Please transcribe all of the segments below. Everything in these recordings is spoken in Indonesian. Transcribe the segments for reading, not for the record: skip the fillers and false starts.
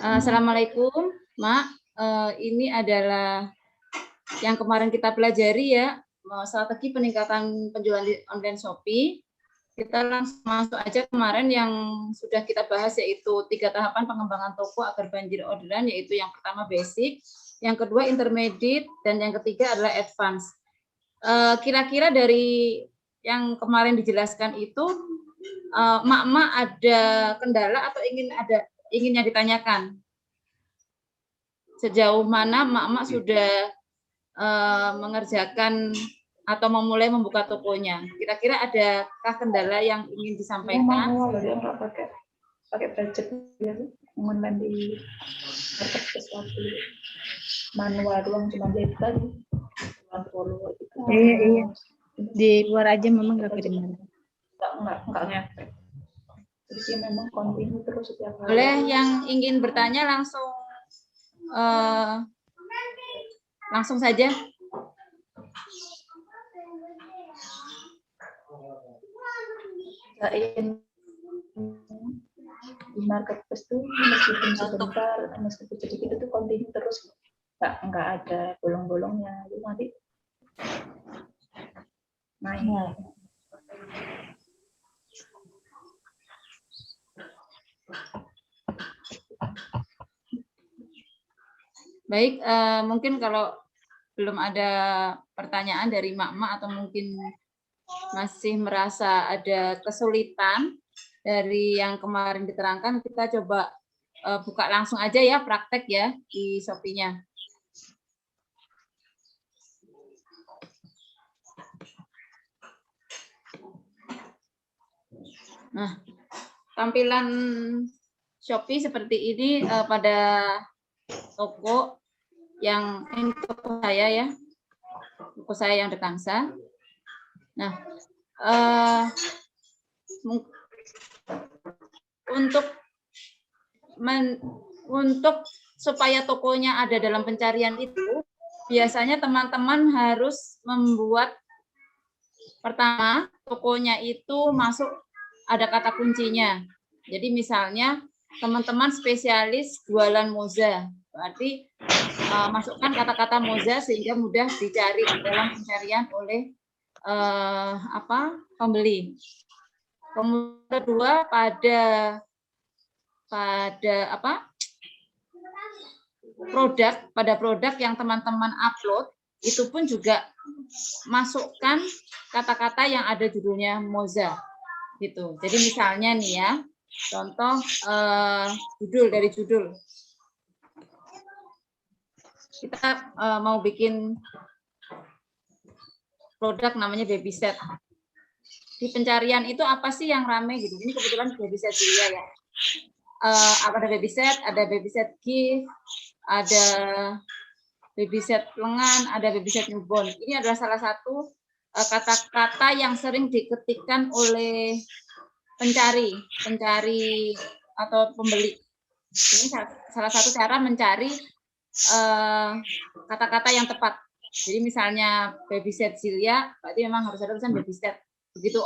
Assalamualaikum, Mak. Ini adalah yang kemarin kita pelajari ya, strategi peningkatan penjualan di online Shopee. Kita langsung masuk aja kemarin yang sudah kita bahas, yaitu 3 tahapan pengembangan toko agar banjir orderan, yaitu yang pertama basic, yang kedua intermediate, dan yang ketiga adalah advance. Kira-kira dari yang kemarin dijelaskan itu, Mak ada kendala atau ingin yang ditanyakan? Sejauh mana Mak sudah mengerjakan atau memulai membuka tokonya? Kira-kira adakah kendala yang ingin disampaikan? Manual ya, nggak pakai budget ya, online di marketplace lagi. Manual doang, cuma jahit tadi. Follower gitu. Iya. Di luar aja memang nggak kedengaran. Nggak ngefek. Jadi memang kontinu terus setiap hari. Boleh yang ingin bertanya langsung saja. Di marketplace tuh meskipun sebentar, meskipun sedikit itu kontinu terus, nggak ada bolong-bolongnya. Itu nanti main. Baik, mungkin kalau belum ada pertanyaan dari Mak atau mungkin masih merasa ada kesulitan dari yang kemarin diterangkan, kita coba buka langsung aja ya, praktek ya di Shopee-nya. Nah, tampilan Shopee seperti ini pada toko yang ini toko saya ya, toko saya yang Dekangsa. Nah, untuk supaya tokonya ada dalam pencarian itu, biasanya teman-teman harus membuat, pertama, tokonya itu masuk ada kata kuncinya. Jadi misalnya teman-teman spesialis jualan moza, berarti masukkan kata-kata moza sehingga mudah dicari dalam pencarian oleh pembeli. Kemudian kedua, pada produk yang teman-teman upload, itu pun juga masukkan kata-kata yang ada judulnya moza gitu. Jadi misalnya nih ya, contoh judul. Kita mau bikin produk namanya baby set. Di pencarian itu apa sih yang rame gitu? Ini kebetulan baby set Julia ya. Ada baby set gift, ada baby set lengan, ada baby set newborn. Ini adalah salah satu kata-kata yang sering diketikkan oleh pencari atau pembeli. Ini salah satu cara mencari kata-kata yang tepat. Jadi misalnya baby set Zilia, berarti memang harus ada tulisan baby set. Begitu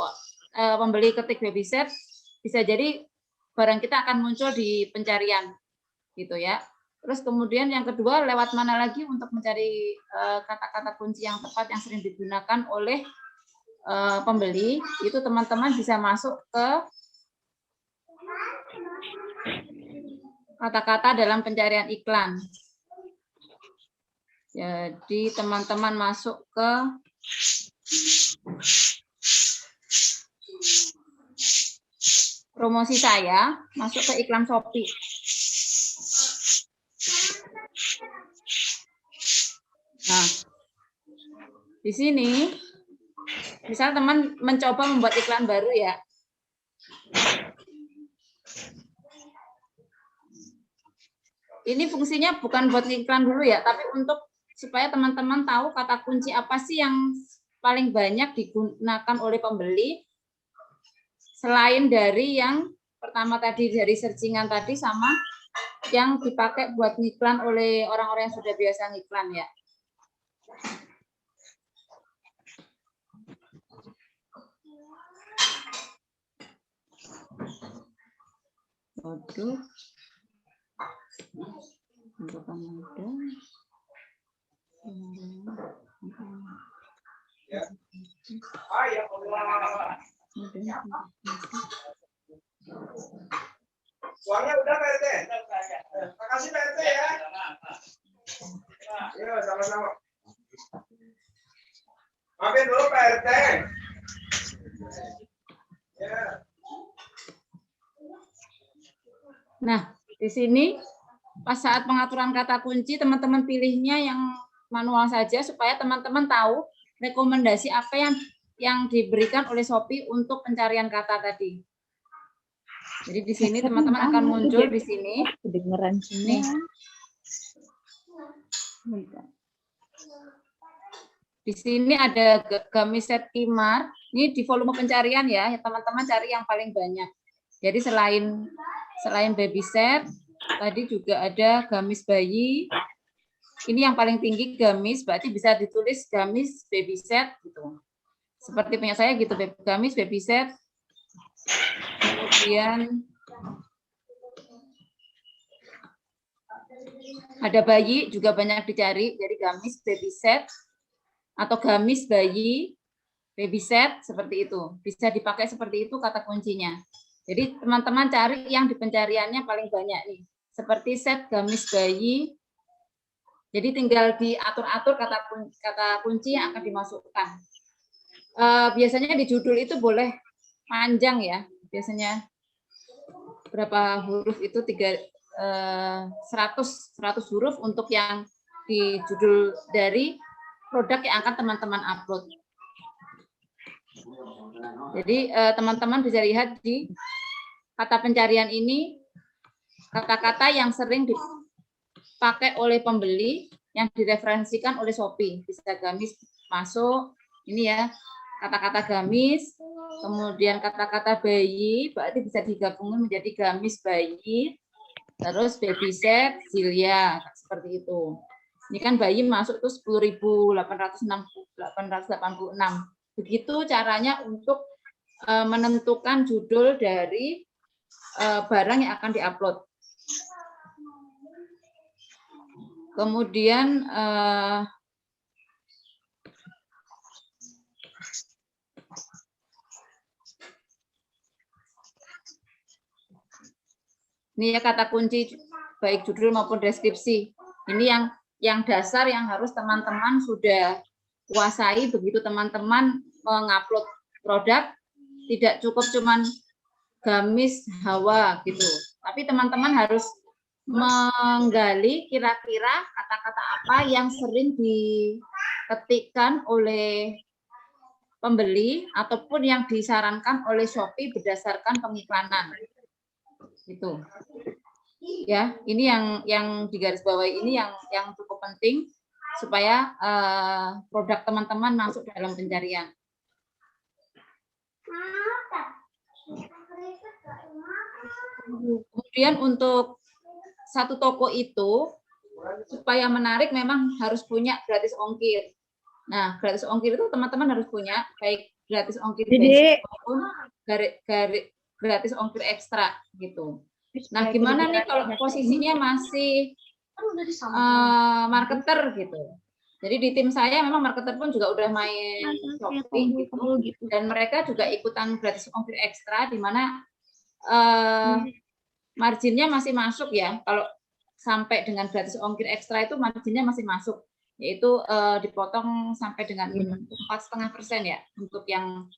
pembeli ketik baby set, bisa jadi barang kita akan muncul di pencarian, gitu ya. Terus kemudian yang kedua, lewat mana lagi untuk mencari kata-kata kunci yang tepat yang sering digunakan oleh pembeli, itu teman-teman bisa masuk ke kata-kata dalam pencarian iklan. Jadi teman-teman masuk ke promosi saya, masuk ke iklan Shopee. Nah, di sini, misal teman mencoba membuat iklan baru ya. Ini fungsinya bukan buat iklan dulu ya, tapi untuk supaya teman-teman tahu kata kunci apa sih yang paling banyak digunakan oleh pembeli, selain dari yang pertama tadi dari searchingan tadi sama yang dipakai buat ngiklan oleh orang-orang yang sudah biasa ngiklan ya. Waduh. Anggota muda. Uangnya udah Pak RT. Makasih Pak RT ya. Iya, sama-sama. Maafin dulu Pak RT. Ya. Nah, di sini pas saat pengaturan kata kunci, teman-teman pilihnya yang manual saja supaya teman-teman tahu rekomendasi apa yang diberikan oleh Shopee untuk pencarian kata tadi. Jadi di sini teman-teman akan muncul di sini. Kedengeran Nih. semua. Di sini ada gamis set kimar. Ini di volume pencarian ya, teman-teman cari yang paling banyak. Jadi selain baby set, tadi juga ada gamis bayi. Ini yang paling tinggi gamis, berarti bisa ditulis gamis baby set gitu. Seperti punya saya gitu, gamis baby set. Kemudian ada bayi juga banyak dicari, jadi gamis baby set atau gamis bayi baby set seperti itu. Bisa dipakai seperti itu kata kuncinya. Jadi teman-teman cari yang di pencariannya paling banyak nih. Seperti set gamis bayi. Jadi tinggal diatur-atur kata kunci yang akan dimasukkan. Biasanya di judul itu boleh panjang ya. Biasanya berapa huruf itu 100 huruf untuk yang di judul dari produk yang akan teman-teman upload. Jadi teman-teman bisa lihat di kata pencarian ini kata-kata yang sering dipakai oleh pembeli yang direferensikan oleh Shopee. Bisa gamis masuk, ini ya kata-kata gamis, kemudian kata-kata bayi, berarti bisa digabungkan menjadi gamis bayi, terus baby set, Zilya, seperti itu. Ini kan bayi masuk itu 10.886. Begitu caranya untuk menentukan judul dari barang yang akan diupload. Kemudian ini ya kata kunci baik judul maupun deskripsi. Ini yang dasar yang harus teman-teman sudah kuasai begitu teman-teman mengupload produk. Tidak cukup cuman gamis hawa gitu. Tapi teman-teman harus menggali kira-kira kata-kata apa yang sering diketikkan oleh pembeli ataupun yang disarankan oleh Shopee berdasarkan pengiklanan. Gitu. Ya, ini yang digarisbawahi ini yang cukup penting supaya produk teman-teman masuk dalam pencarian. Kemudian untuk satu toko itu supaya menarik memang harus punya gratis ongkir. Nah, gratis ongkir itu teman-teman harus punya baik gratis ongkir basic maupun gratis ongkir ekstra gitu. Nah, gimana nih kalau posisinya masih marketer gitu. Jadi di tim saya memang marketer pun juga udah main Shopee gitu. Dan mereka juga ikutan gratis ongkir ekstra di mana marginnya masih masuk ya. Kalau sampai dengan gratis ongkir ekstra itu marginnya masih masuk. Yaitu dipotong sampai dengan 4,5% ya untuk yang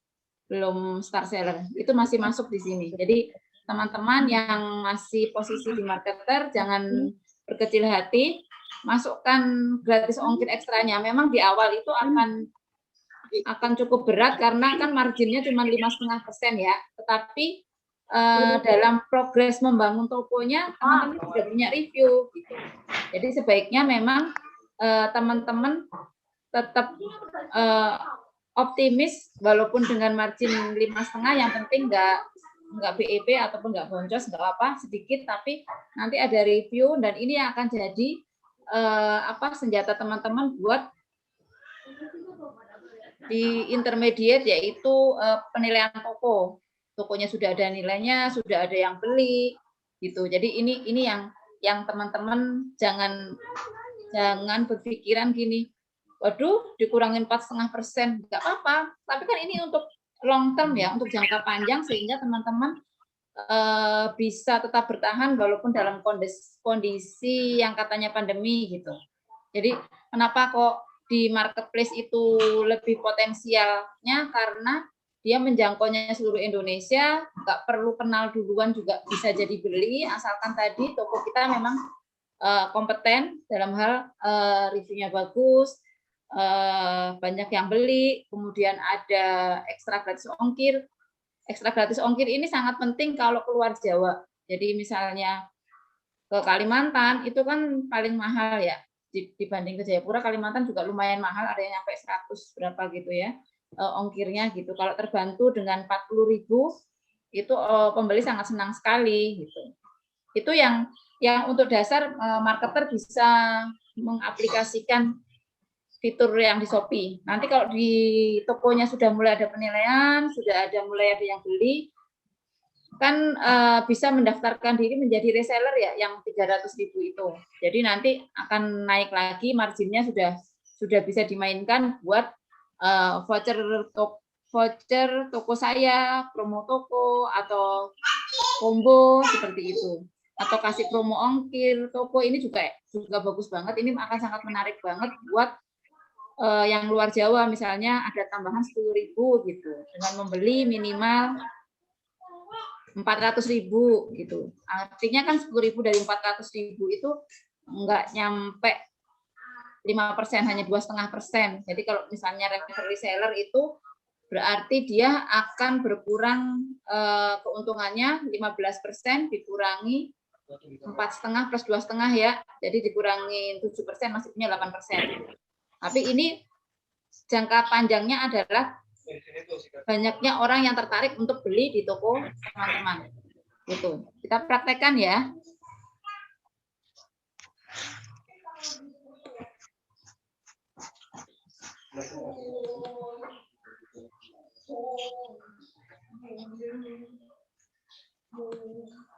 belum star seller. Itu masih masuk di sini. Jadi teman-teman yang masih posisi di marketer jangan berkecil hati, masukkan gratis ongkir ekstranya. Memang di awal itu akan cukup berat karena kan marginnya cuma 5,5% ya. Tetapi dalam progres membangun tokonya teman-teman sudah punya review. Gitu. Jadi sebaiknya memang teman-teman tetap optimis walaupun dengan margin 5,5, yang penting nggak BEP ataupun nggak boncos, nggak apa sedikit, tapi nanti ada review dan ini yang akan jadi senjata teman-teman buat di intermediate, yaitu penilaian tokonya sudah ada nilainya, sudah ada yang beli gitu. Jadi ini yang teman-teman jangan berpikiran gini, waduh dikurangin 4,5%, nggak apa-apa. Tapi kan ini untuk long term ya, untuk jangka panjang sehingga teman-teman bisa tetap bertahan walaupun dalam kondisi yang katanya pandemi gitu. Jadi kenapa kok di marketplace itu lebih potensialnya, karena dia menjangkaunya seluruh Indonesia, nggak perlu kenal duluan juga bisa jadi beli, asalkan tadi toko kita memang kompeten dalam hal reviewnya bagus, banyak yang beli, kemudian ada ekstra gratis ongkir. Ekstra gratis ongkir ini sangat penting kalau keluar Jawa. Jadi misalnya ke Kalimantan itu kan paling mahal ya, dibanding ke Jayapura. Kalimantan juga lumayan mahal, ada yang sampai 100 berapa gitu ya ongkirnya gitu. Kalau terbantu dengan 40.000 itu pembeli sangat senang sekali gitu. Itu yang untuk dasar marketer bisa mengaplikasikan fitur yang di Shopee. Nanti kalau di tokonya sudah mulai ada penilaian, sudah mulai ada yang beli, kan bisa mendaftarkan diri menjadi reseller ya, yang 300.000 itu. Jadi nanti akan naik lagi, marginnya sudah bisa dimainkan buat voucher toko saya, promo toko atau combo seperti itu. Atau kasih promo ongkir toko, ini juga bagus banget. Ini akan sangat menarik banget buat yang luar Jawa, misalnya ada tambahan 10.000 gitu dengan membeli minimal 400.000 gitu. Artinya kan 10.000 dari 400.000 itu enggak nyampe 5%, hanya 2,5%. Jadi kalau misalnya reseller itu berarti dia akan berkurang keuntungannya 15% dikurangi 4,5 plus 2,5 ya. Jadi dikurangin 7%, masih punya 8%. Tapi ini jangka panjangnya adalah banyaknya orang yang tertarik untuk beli di toko teman-teman. Gitu. Kita praktekkan ya.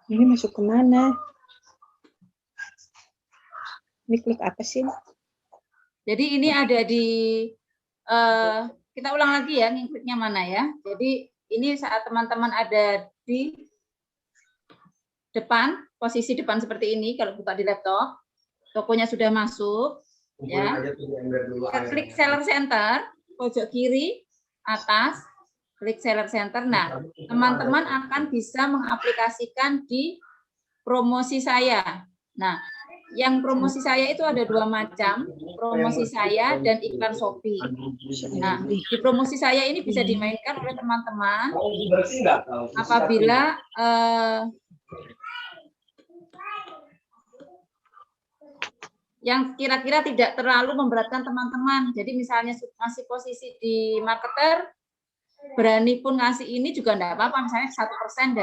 Ini masuk kemana? Ini klik apa sih? Jadi ini ada di, kita ulang lagi ya, kliknya mana ya. Jadi ini saat teman-teman ada di depan, posisi depan seperti ini, kalau buka di laptop, tokonya sudah masuk, ya. Klik seller center, pojok kiri, atas, klik seller center. Nah, teman-teman akan bisa mengaplikasikan di promosi saya. Nah, yang promosi saya itu ada 2 macam, promosi saya dan iklan Shopee. Nah, di promosi saya ini bisa dimainkan oleh teman-teman apabila yang kira-kira tidak terlalu memberatkan teman-teman. Jadi misalnya masih posisi di marketer, berani pun ngasih ini juga enggak apa-apa, misalnya 1%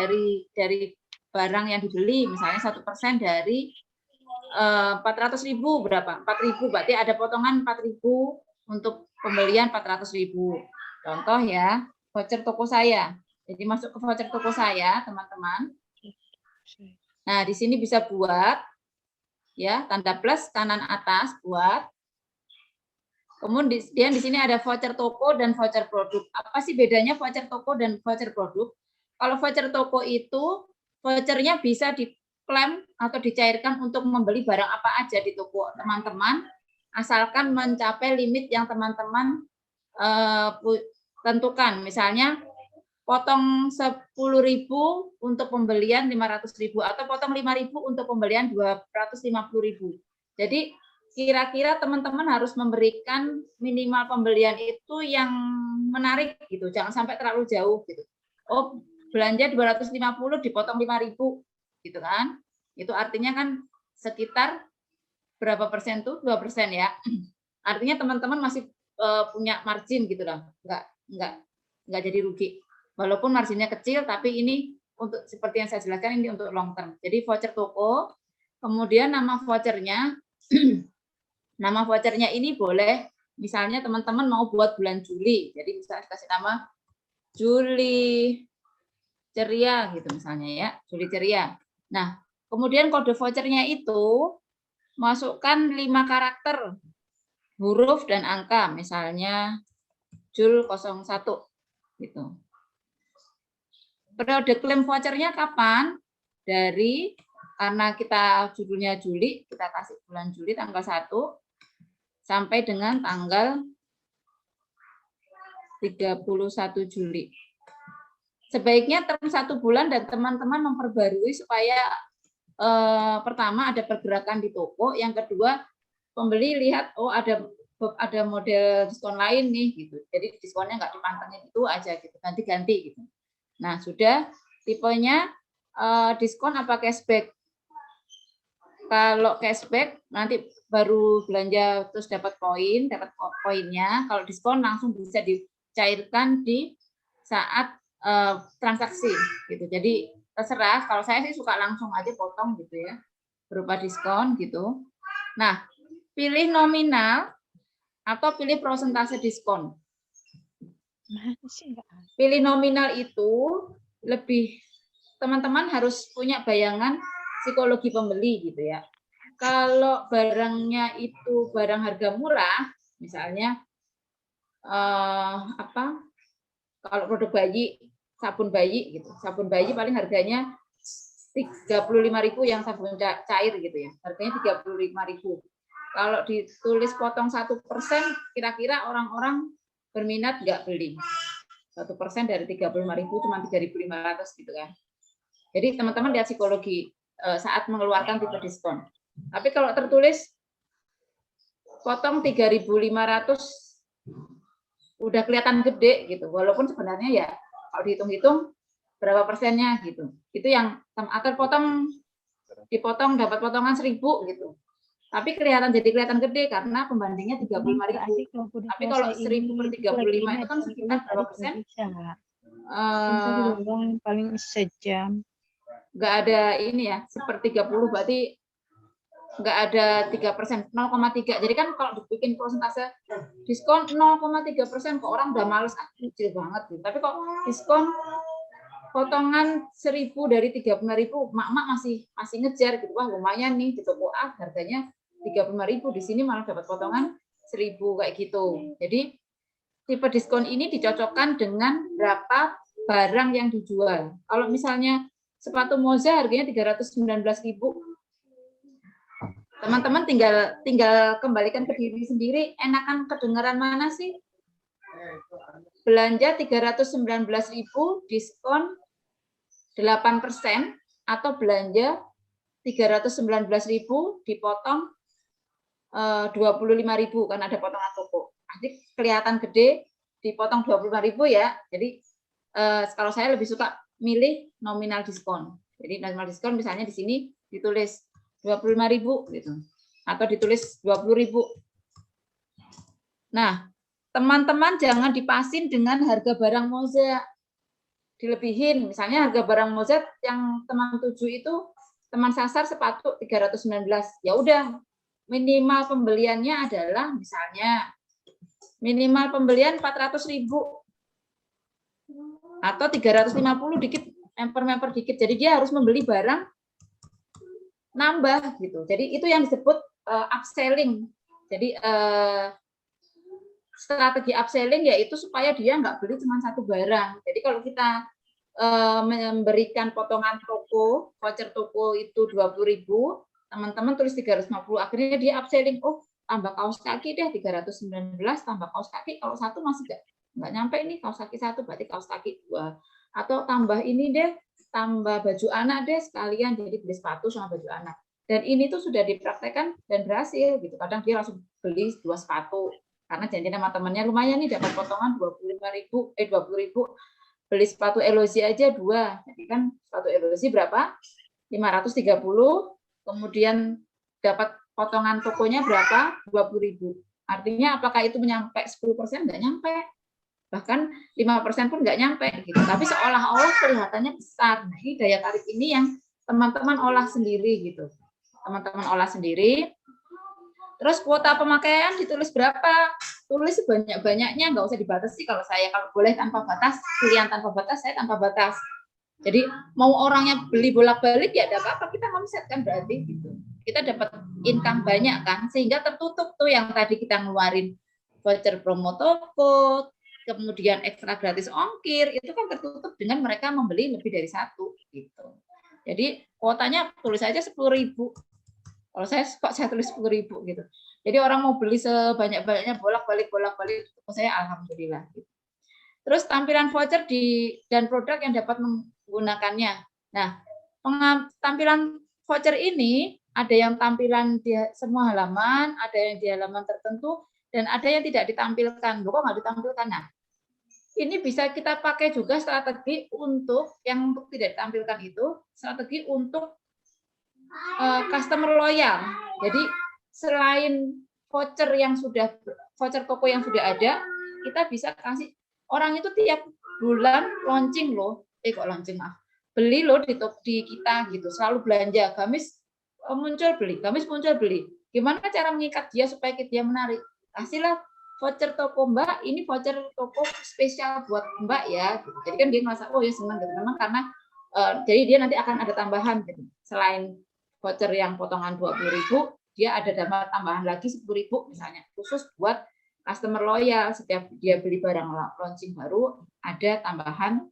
dari barang yang dibeli, misalnya 1% dari 400.000 berapa? 4.000, berarti ada potongan 4.000 untuk pembelian 400.000. Contoh ya, voucher toko saya. Jadi masuk ke voucher toko saya, teman-teman. Nah, di sini bisa buat ya, tanda plus kanan atas buat. Kemudian di sini ada voucher toko dan voucher produk. Apa sih bedanya voucher toko dan voucher produk? Kalau voucher toko itu vouchernya bisa diklaim atau dicairkan untuk membeli barang apa aja di toko teman-teman, asalkan mencapai limit yang teman-teman tentukan. Misalnya potong 10.000 untuk pembelian 500.000 atau potong 5.000 untuk pembelian 250.000. Jadi kira-kira teman-teman harus memberikan minimal pembelian itu yang menarik gitu, jangan sampai terlalu jauh gitu. Oh, belanja 250 dipotong 5.000 gitu kan. Itu artinya kan sekitar berapa persen tuh? 2% ya. Artinya teman-teman masih punya margin gitu loh. Enggak jadi rugi. Walaupun marginnya kecil, tapi ini untuk seperti yang saya jelaskan, ini untuk long term. Jadi voucher toko, kemudian nama vouchernya, nama vouchernya ini boleh, misalnya teman-teman mau buat bulan Juli, jadi bisa kasih nama Juli Ceria gitu misalnya ya, Juli Ceria. Nah, Kemudian kode vouchernya itu masukkan 5 karakter, huruf dan angka, misalnya Jul 01 gitu. Periode klaim vouchernya kapan? Karena kita judulnya Juli, kita kasih bulan Juli tanggal 1 sampai dengan tanggal 31 Juli. Sebaiknya term 1 bulan dan teman-teman memperbarui supaya pertama ada pergerakan di toko, yang kedua pembeli lihat oh ada model diskon lain nih gitu. Jadi diskonnya nggak dipantengin itu aja gitu, ganti-ganti gitu. Nah, sudah tipenya diskon apa cashback. Kalau cashback nanti baru belanja terus dapat poinnya. Kalau diskon langsung bisa dicairkan di saat transaksi gitu. Jadi terserah, kalau saya sih suka langsung aja potong gitu ya, berupa diskon gitu. Nah, pilih nominal atau pilih persentase diskon. Pilih nominal itu lebih, teman-teman harus punya bayangan psikologi pembeli gitu ya. Kalau barangnya itu barang harga murah, misalnya kalau produk bayi, sabun bayi gitu, sabun bayi paling harganya 35.000 yang sabun cair gitu ya, harganya 35.000. Kalau ditulis potong 1%, kira-kira orang-orang berminat nggak beli. 1% dari 35.000 cuma 3.500 gitu kan. Jadi teman-teman lihat psikologi saat mengeluarkan tipe diskon. Tapi kalau tertulis potong 3.500 udah kelihatan gede gitu, walaupun sebenarnya ya kalau dihitung-hitung berapa persennya gitu. Itu yang akan dipotong dapat potongan 1.000 gitu. Tapi kelihatan gede karena pembandingnya 35.000. Tapi kalau 1.000 per 35 itu kan sekitar berapa persen? Paling sejam. Nggak ada ini ya, seper 30 berarti nggak ada 3%, 0,3. Jadi kan kalau dibikin persentase diskon 0,3%, kok orang udah males, kecil banget gitu. Tapi kok diskon potongan 1.000 dari 35.000, mak-mak masih ngejar gitu. Wah, lumayan nih di toko A harganya 35.000, di sini malah dapat potongan 1.000 kayak gitu. Jadi tipe diskon ini dicocokkan dengan berapa barang yang dijual. Kalau misalnya sepatu Moza harganya 319.000, teman-teman tinggal kembalikan ke diri sendiri, enakan kedengaran mana sih? Belanja 319.000 diskon 8% atau belanja 319.000 dipotong 25.000 kan ada potongan toko. Nanti kelihatan gede dipotong 25.000 ya. Jadi kalau saya lebih suka milih nominal diskon. Jadi nominal diskon misalnya di sini ditulis 25.000 gitu. Atau ditulis 20.000. Nah, teman-teman jangan dipasin dengan harga barang Moza. Dilebihin. Misalnya harga barang Moza yang teman tuju itu teman sasar sepatu 319. Ya udah, minimal pembeliannya adalah misalnya minimal pembelian 400.000 atau 350 dikit, memper dikit. Jadi dia harus membeli barang nambah gitu. Jadi itu yang disebut upselling. Jadi strategi upselling yaitu supaya dia nggak beli cuma satu barang. Jadi kalau kita memberikan potongan toko, voucher toko itu 20.000, teman-teman tulis 350, akhirnya dia upselling, oh tambah kaos kaki deh 319, tambah kaos kaki, kalau satu masih nggak nyampe ini, kaos kaki satu berarti kaos kaki 2, atau tambah ini deh, tambah baju anak deh sekalian, jadi beli sepatu sama baju anak. Dan ini tuh sudah dipraktekkan dan berhasil gitu. Kadang dia langsung beli 2 sepatu karena janjian sama temannya lumayan nih dapat potongan 20.000, beli sepatu Elozy aja 2. Jadi kan sepatu Elozy berapa? 530. Kemudian dapat potongan tokonya berapa? 20.000. Artinya apakah itu nyampe 10%? Nggak nyampe. Bahkan 5% pun nggak nyampe. Gitu. Tapi seolah-olah kelihatannya besar. Nah, ini daya tarik ini yang teman-teman olah sendiri. Gitu. Teman-teman olah sendiri. Terus kuota pemakaian ditulis berapa? Tulis sebanyak-banyaknya, nggak usah dibatasi. Kalau saya kalau boleh tanpa batas, pilihan tanpa batas, saya tanpa batas. Jadi mau orangnya beli bolak-balik ya tidak apa-apa, kita omset kan berarti gitu. Kita dapat income banyak kan, sehingga tertutup tuh yang tadi kita ngeluarin voucher promo toko, kemudian ekstra gratis ongkir, itu kan tertutup dengan mereka membeli lebih dari satu gitu. Jadi kuotanya tulis aja 10.000. Kalau saya tulis 10.000 gitu. Jadi orang mau beli sebanyak-banyaknya bolak-balik saya alhamdulillah gitu. Terus tampilan voucher dan produk yang dapat menggunakannya. Nah, tampilan voucher ini ada yang tampilan di semua halaman, ada yang di halaman tertentu, dan ada yang tidak ditampilkan. Loh, kok nggak ditampilkan? Nah, ini bisa kita pakai juga strategi untuk yang untuk tidak ditampilkan itu, strategi untuk customer loyal. Jadi selain voucher toko yang sudah ada, kita bisa kasih orang itu tiap bulan launching loh, beli loh di kita gitu, selalu belanja, Gamis muncul beli. Gimana cara mengikat dia supaya dia menarik? Kasihlah voucher toko Mbak, ini voucher toko spesial buat Mbak ya. Jadi kan dia merasa oh ya senang gitu, memang karena jadi dia nanti akan ada tambahan gitu. Selain voucher yang potongan 20.000, dia ada tambahan lagi 10.000 misalnya, khusus buat customer loyal. Setiap dia beli barang launching baru ada tambahan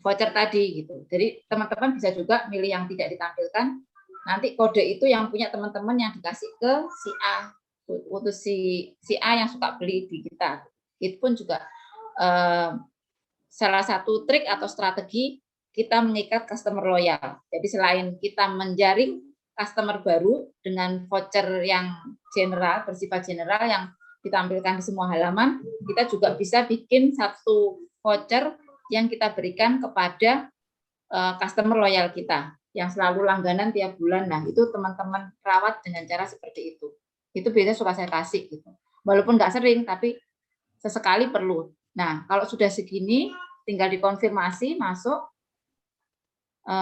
voucher tadi gitu. Jadi teman-teman bisa juga milih yang tidak ditampilkan. Nanti kode itu yang punya teman-teman yang dikasih ke si A, untuk si A yang suka beli di kita. Itu pun juga salah satu trik atau strategi kita mengikat customer loyal. Jadi selain kita menjaring customer baru dengan voucher yang general, bersifat general yang ditampilkan di semua halaman, kita juga bisa bikin satu voucher yang kita berikan kepada customer loyal kita yang selalu langganan tiap bulan. Nah, itu teman-teman rawat dengan cara seperti itu. Itu biasanya suka saya kasih gitu. Walaupun nggak sering, tapi sesekali perlu. Nah, kalau sudah segini, tinggal dikonfirmasi masuk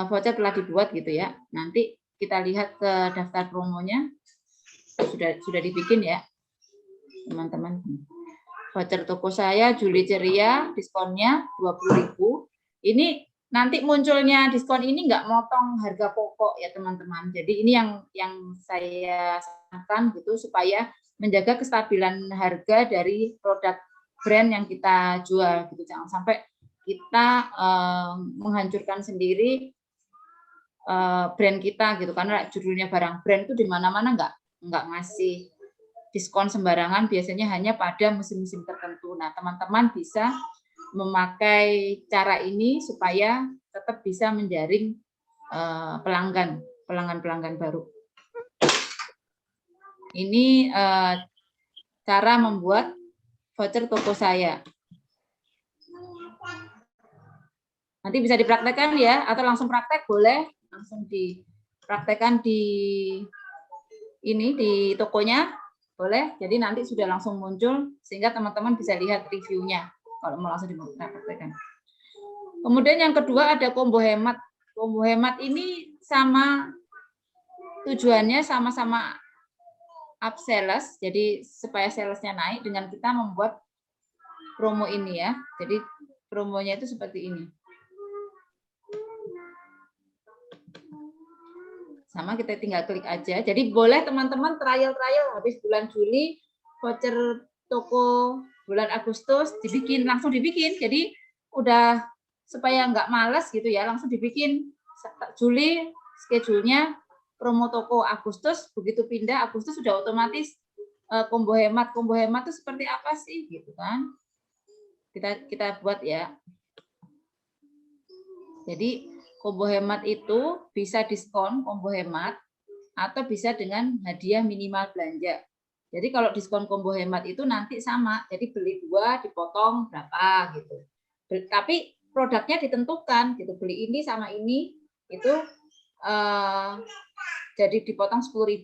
voucher telah dibuat gitu ya. Nanti kita lihat ke daftar promonya, sudah dibikin ya, teman-teman. Voucher toko saya Juli Ceria, diskonnya 20.000. Ini nanti munculnya diskon ini nggak motong harga pokok ya teman-teman. Jadi ini yang saya sarankan gitu supaya menjaga kestabilan harga dari produk brand yang kita jual gitu. Jangan sampai kita menghancurkan sendiri brand kita gitu, karena judulnya barang brand itu di mana-mana nggak ngasih diskon sembarangan, biasanya hanya pada musim-musim tertentu. Nah, teman-teman bisa memakai cara ini supaya tetap bisa menjaring pelanggan baru. Ini cara membuat voucher toko saya. Nanti bisa dipraktekkan ya, atau langsung praktek boleh, langsung dipraktekkan di tokonya boleh. Jadi nanti sudah langsung muncul sehingga teman-teman bisa lihat reviewnya kalau mau langsung dipraktekkan. Kemudian yang kedua ada combo hemat. Combo hemat ini sama tujuannya sama-sama up sales, jadi supaya salesnya naik dengan kita membuat promo ini ya. Jadi promonya itu seperti ini. Sama kita tinggal klik aja. Jadi boleh teman-teman trial habis bulan Juli, voucher toko bulan Agustus langsung dibikin. Jadi udah supaya nggak malas gitu ya, langsung dibikin Juli schedule-nya promo toko Agustus, begitu pindah Agustus sudah otomatis combo hemat. Combo hemat itu seperti apa sih gitu kan? Kita buat ya. Jadi combo hemat itu bisa diskon combo hemat atau bisa dengan hadiah minimal belanja. Jadi kalau diskon combo hemat itu nanti sama, jadi beli 2 dipotong berapa gitu. Tapi produknya ditentukan gitu, beli ini sama ini itu jadi dipotong 10.000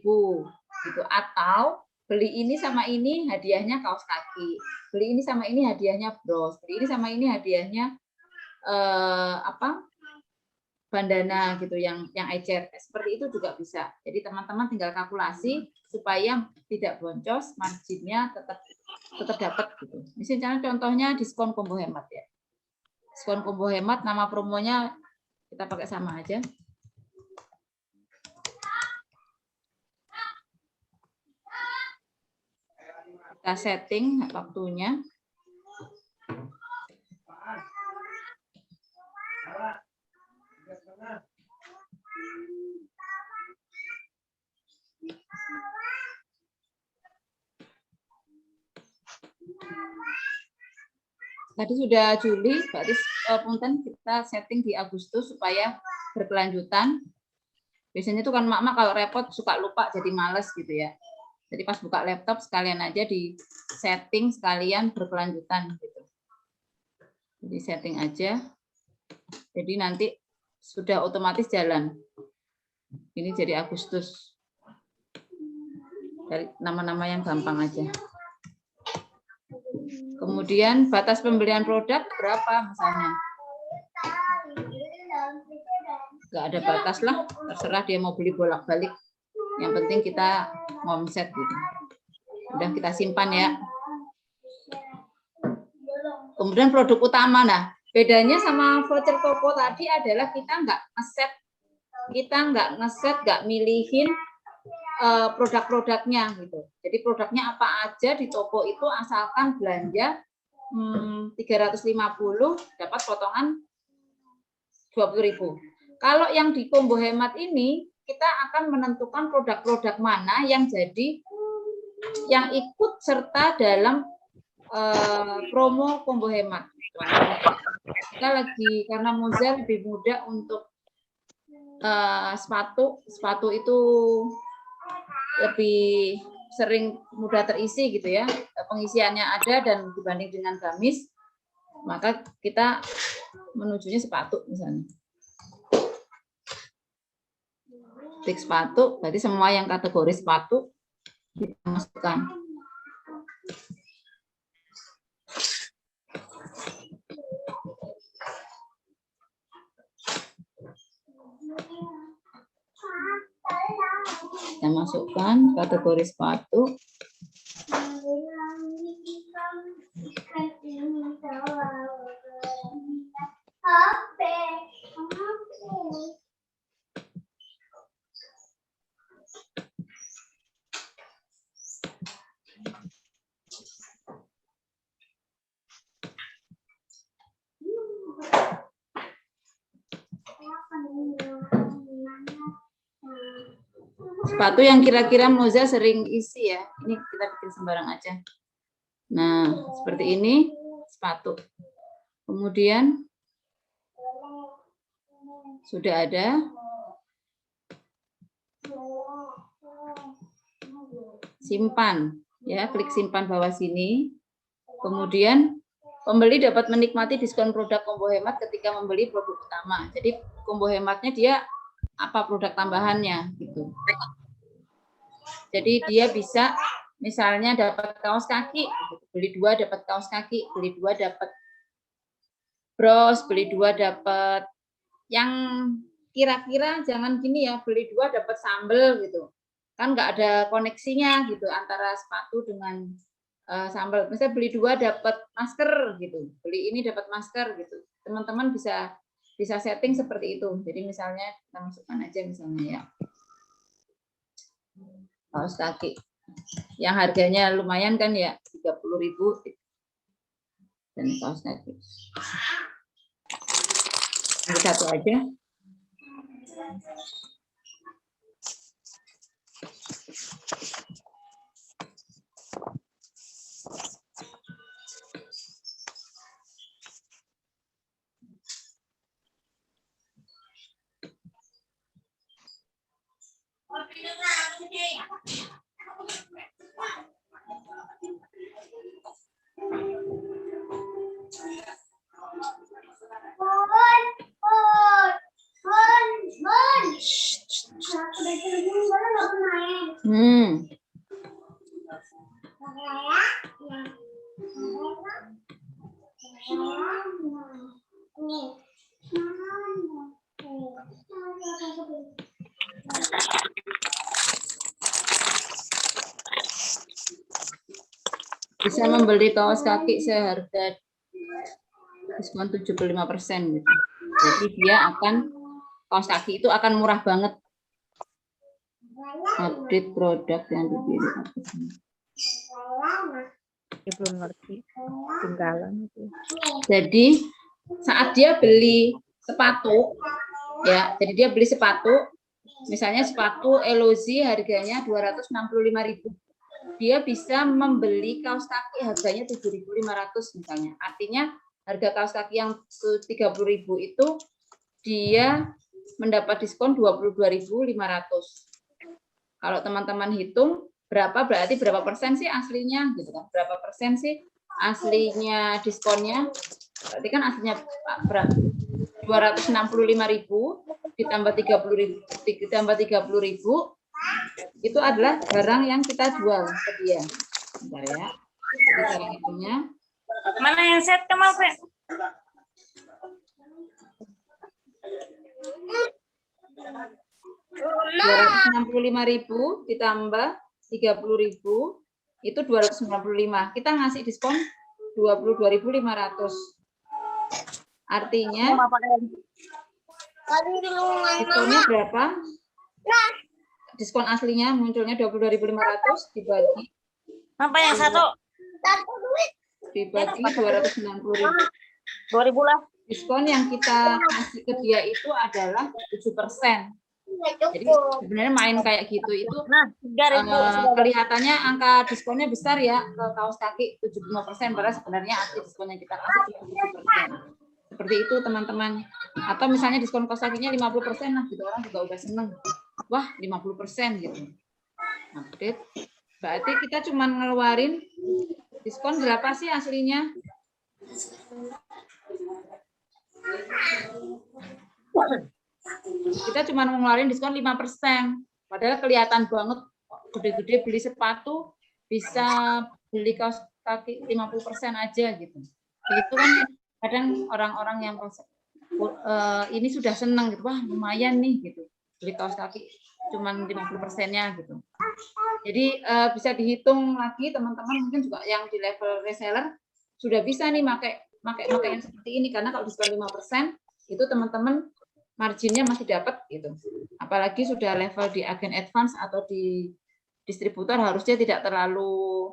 gitu, atau beli ini sama ini hadiahnya kaos kaki, beli ini sama ini hadiahnya bros, beli ini sama ini hadiahnya bandana gitu yang ecer, seperti itu juga bisa. Jadi teman-teman tinggal kalkulasi supaya tidak boncos, marginnya tetap dapat gitu. Misalnya contohnya diskon combo hemat ya. diskon combo hemat, nama promonya kita pakai sama aja. Kita setting waktunya. Tadi sudah Juli, berarti punten kita setting di Agustus supaya berkelanjutan. Biasanya itu kan mak-mak kalau repot suka lupa jadi males gitu ya. Jadi pas buka laptop sekalian aja di setting sekalian berkelanjutan gitu. Jadi setting aja. Jadi nanti sudah otomatis jalan. Ini jadi Agustus. Dari nama-nama yang gampang aja. Kemudian batas pembelian produk berapa misalnya? Nggak ada batas lah, terserah dia mau beli bolak-balik. Yang penting kita omset gitu. Udah kita simpan ya. Kemudian produk utama, nah bedanya sama voucher toko tadi adalah kita nggak ngeset, nggak milihin produk-produknya gitu. Jadi produknya apa aja di toko itu asalkan belanja 350 dapat potongan 20.000. Kalau yang di combo hemat ini kita akan menentukan produk-produk mana yang ikut serta dalam promo combo hemat. Kita lagi karena Moza lebih mudah untuk sepatu itu lebih sering mudah terisi gitu ya, pengisiannya ada dan dibanding dengan gamis, maka kita menujunya sepatu misalnya. Klik sepatu, berarti semua yang kategori sepatu kita masukkan. Kita masukkan kategori sepatu. Sepatu yang kira-kira Moza sering isi ya. Ini kita bikin sembarang aja. Nah, seperti ini sepatu. Kemudian sudah ada. Simpan ya, klik simpan bawah sini. Kemudian pembeli dapat menikmati diskon produk combo hemat ketika membeli produk utama. Jadi combo hematnya dia apa produk tambahannya gitu. Jadi dia bisa misalnya dapat kaos kaki, beli 2 dapat kaos kaki, beli 2 dapat bros, beli 2 dapat yang kira-kira jangan gini ya, beli 2 dapat sambal gitu. Kan nggak ada koneksinya gitu antara sepatu dengan sambal. Misalnya beli 2 dapat masker gitu, beli ini dapat masker gitu. Teman-teman bisa setting seperti itu. Jadi misalnya kita masukkan aja misalnya ya. Kaos kaki yang harganya lumayan kan ya, 30.000 dan kaos kaki. Ini satu aja. Bisa membeli kaos kaki seharga diskon 75% gitu. Jadi dia akan kaos kaki itu akan murah banget. Update produk yang dipilih. Ya, belum ngerti. Tinggalan itu. Jadi saat dia beli sepatu, ya, jadi dia beli sepatu, misalnya sepatu Elozy harganya 265.000. Dia bisa membeli kaos kaki harganya 7.500 misalnya. Artinya harga kaos kaki yang 30.000 itu dia mendapat diskon 22.500. Kalau teman-teman hitung berarti berapa persen sih aslinya gitu kan? Berapa persen sih aslinya diskonnya? Berarti kan aslinya berapa? 265.000 ditambah 30.000 itu adalah barang yang kita jual ke dia. Bentar ya. Jadi cara hitungnya. Mana yang set Kemal, Pak? 265.000 ditambah 30.000 itu 295. Kita ngasih diskon 22.500. Artinya diskonnya berapa? Diskon aslinya munculnya 22.500 dibagi Apa yang satu? dibagi 290.000. 2.000 lah. Diskon yang kita kasih ke dia itu adalah 7%. Jadi sebenarnya main kayak gitu itu Nah, 3.000. kelihatannya angka diskonnya besar ya ke kaos kaki 75%, padahal sebenarnya asli diskonnya kita kasih 7%. Seperti itu teman-teman. Atau misalnya diskon kaos kakinya 50%, nah gitu orang juga udah seneng. Wah 50% gitu. Update. Berarti kita cuma ngeluarin diskon berapa sih aslinya? Kita cuma ngeluarin diskon 5%. Padahal kelihatan banget gede-gede beli sepatu bisa beli kaos kaki 50% aja gitu. Itu kan kadang orang-orang yang ini sudah senang gitu, wah lumayan nih gitu. Beli kaos kaki cuman 50%-nya gitu. Jadi bisa dihitung lagi teman-teman, mungkin juga yang di level reseller sudah bisa nih pakai yang seperti ini, karena kalau diskon 5% itu teman-teman marginnya masih dapat gitu. Apalagi sudah level di agen advance atau di distributor harusnya tidak terlalu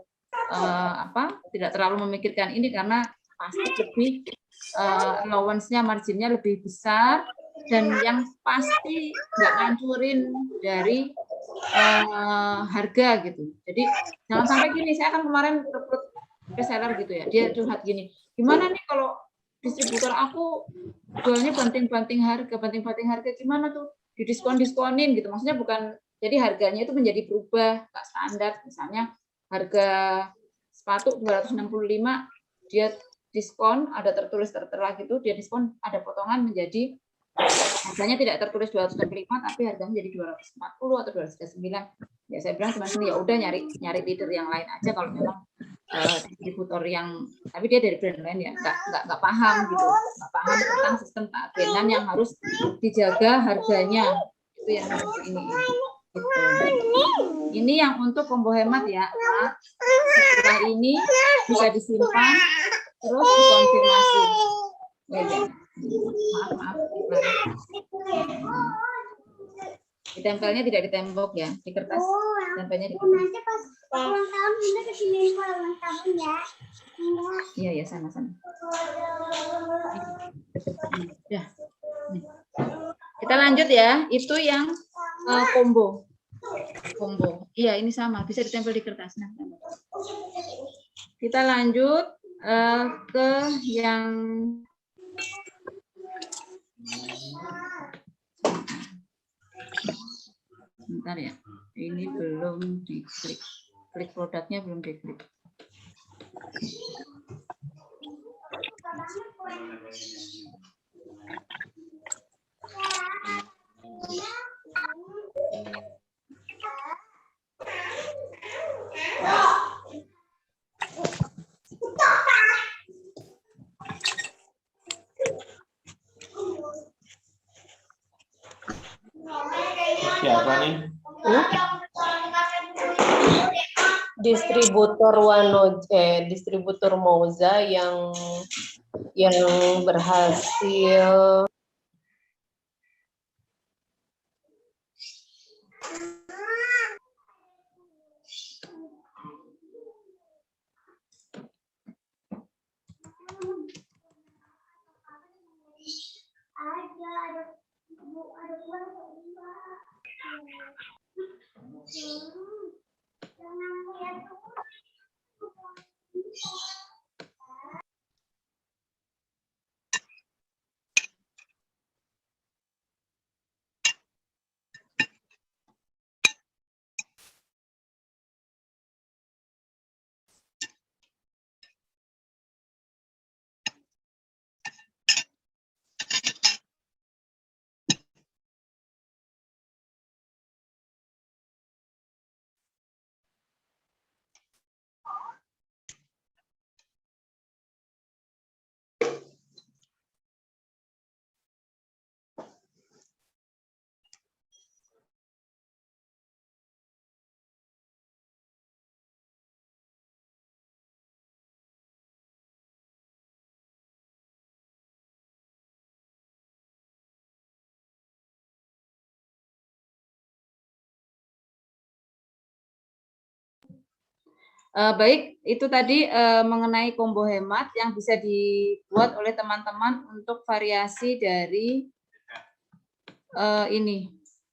tidak terlalu memikirkan ini, karena pasti lebih allowance-nya marginnya lebih besar, dan yang pasti nggak ngancurin dari harga gitu. Jadi jangan sampai gini, saya kan kemarin rekrut reseller gitu ya, dia curhat gini, gimana nih kalau distributor aku jualnya banting-banting harga, gimana tuh didiskonin gitu. Maksudnya bukan, jadi harganya itu menjadi berubah, nggak standar. Misalnya harga sepatu 265, dia diskon, ada tertulis tertera gitu, dia diskon ada potongan menjadi harganya tidak tertulis 265 tapi harganya menjadi 240 atau 239. Ya saya bilang teman sini ya udah nyari leader yang lain aja kalau memang distributor yang, tapi dia dari brand lain ya, nggak paham gitu, nggak paham tentang sistem keagenan yang harus dijaga harganya, itu yang harus ini gitu. Ini yang untuk combo hemat ya. Nah, setelah ini bisa disimpan terus dikonfirmasi. Maaf. Ditempelnya tidak di tembok ya, di kertas. Tempelnya di kertas. Iya, sama-sama. Ya. Kita lanjut ya, itu yang combo. Iya, ini sama, bisa ditempel di kertas. Nah, kita lanjut ke yang bentar ya, ini belum diklik, klik produknya belum diklik. Siapa nih? distributor Moza yang berhasil baik, itu tadi mengenai combo hemat yang bisa dibuat oleh teman-teman untuk variasi dari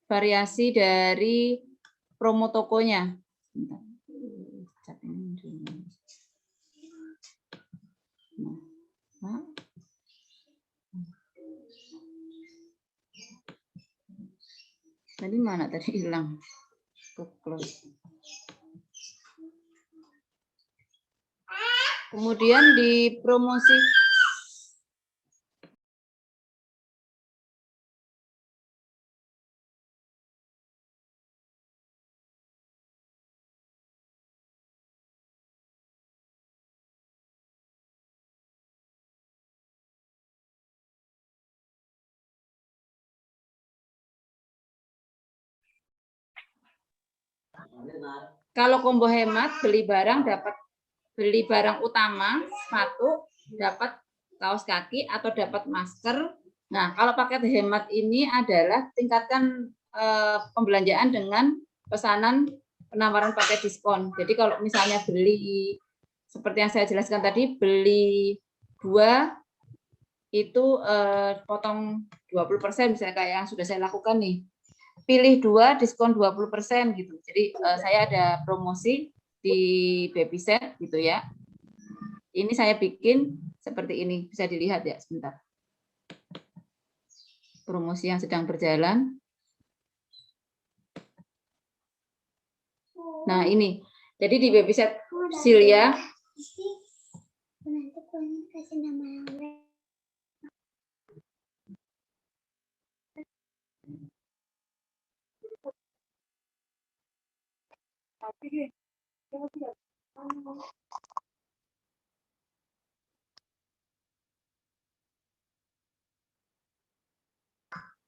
variasi dari promo tokonya. Tadi mana tadi hilang? Kemudian di promosi kalau combo hemat beli barang utama, sepatu, dapat kaos kaki atau dapat masker. Nah, kalau paket hemat ini adalah tingkatkan pembelanjaan dengan pesanan penawaran paket diskon. Jadi kalau misalnya beli seperti yang saya jelaskan tadi, beli 2 itu potong 20% misalnya kayak yang sudah saya lakukan nih. Pilih 2 diskon 20% gitu. Jadi saya ada promosi di Babyset gitu ya. Ini saya bikin seperti ini, bisa dilihat ya sebentar. Promosi yang sedang berjalan. Nah, ini. Jadi di Babyset Silya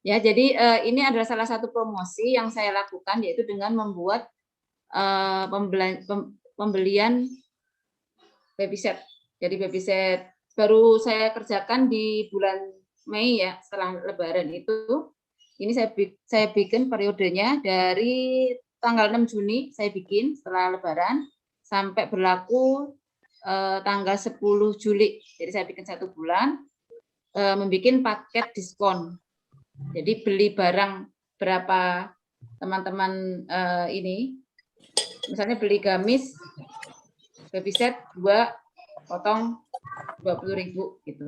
ya, jadi ini adalah salah satu promosi yang saya lakukan, yaitu dengan membuat pembelian Babyset. Jadi Babyset baru saya kerjakan di bulan Mei ya, setelah Lebaran itu. Ini saya bikin periodenya dari tanggal 6 Juni saya bikin setelah Lebaran sampai berlaku tanggal 10 Juli. Jadi saya bikin 1 bulan, membuat paket diskon. Jadi beli barang berapa teman-teman ini, misalnya beli gamis Babyset 2 potong 20.000 gitu.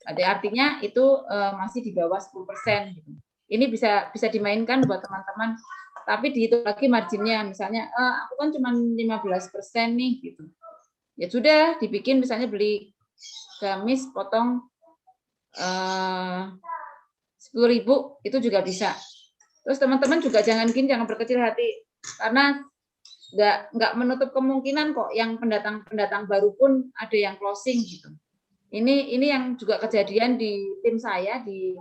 Jadi artinya itu masih di bawah 10% gitu. Ini bisa dimainkan buat teman-teman, tapi dihitung lagi marginnya. Misalnya aku kan cuma 15% nih gitu. Ya sudah, dibikin misalnya beli gamis potong 10.000 itu juga bisa. Terus teman-teman juga jangan berkecil hati, karena nggak menutup kemungkinan kok yang pendatang baru pun ada yang closing gitu. Ini yang juga kejadian di tim saya di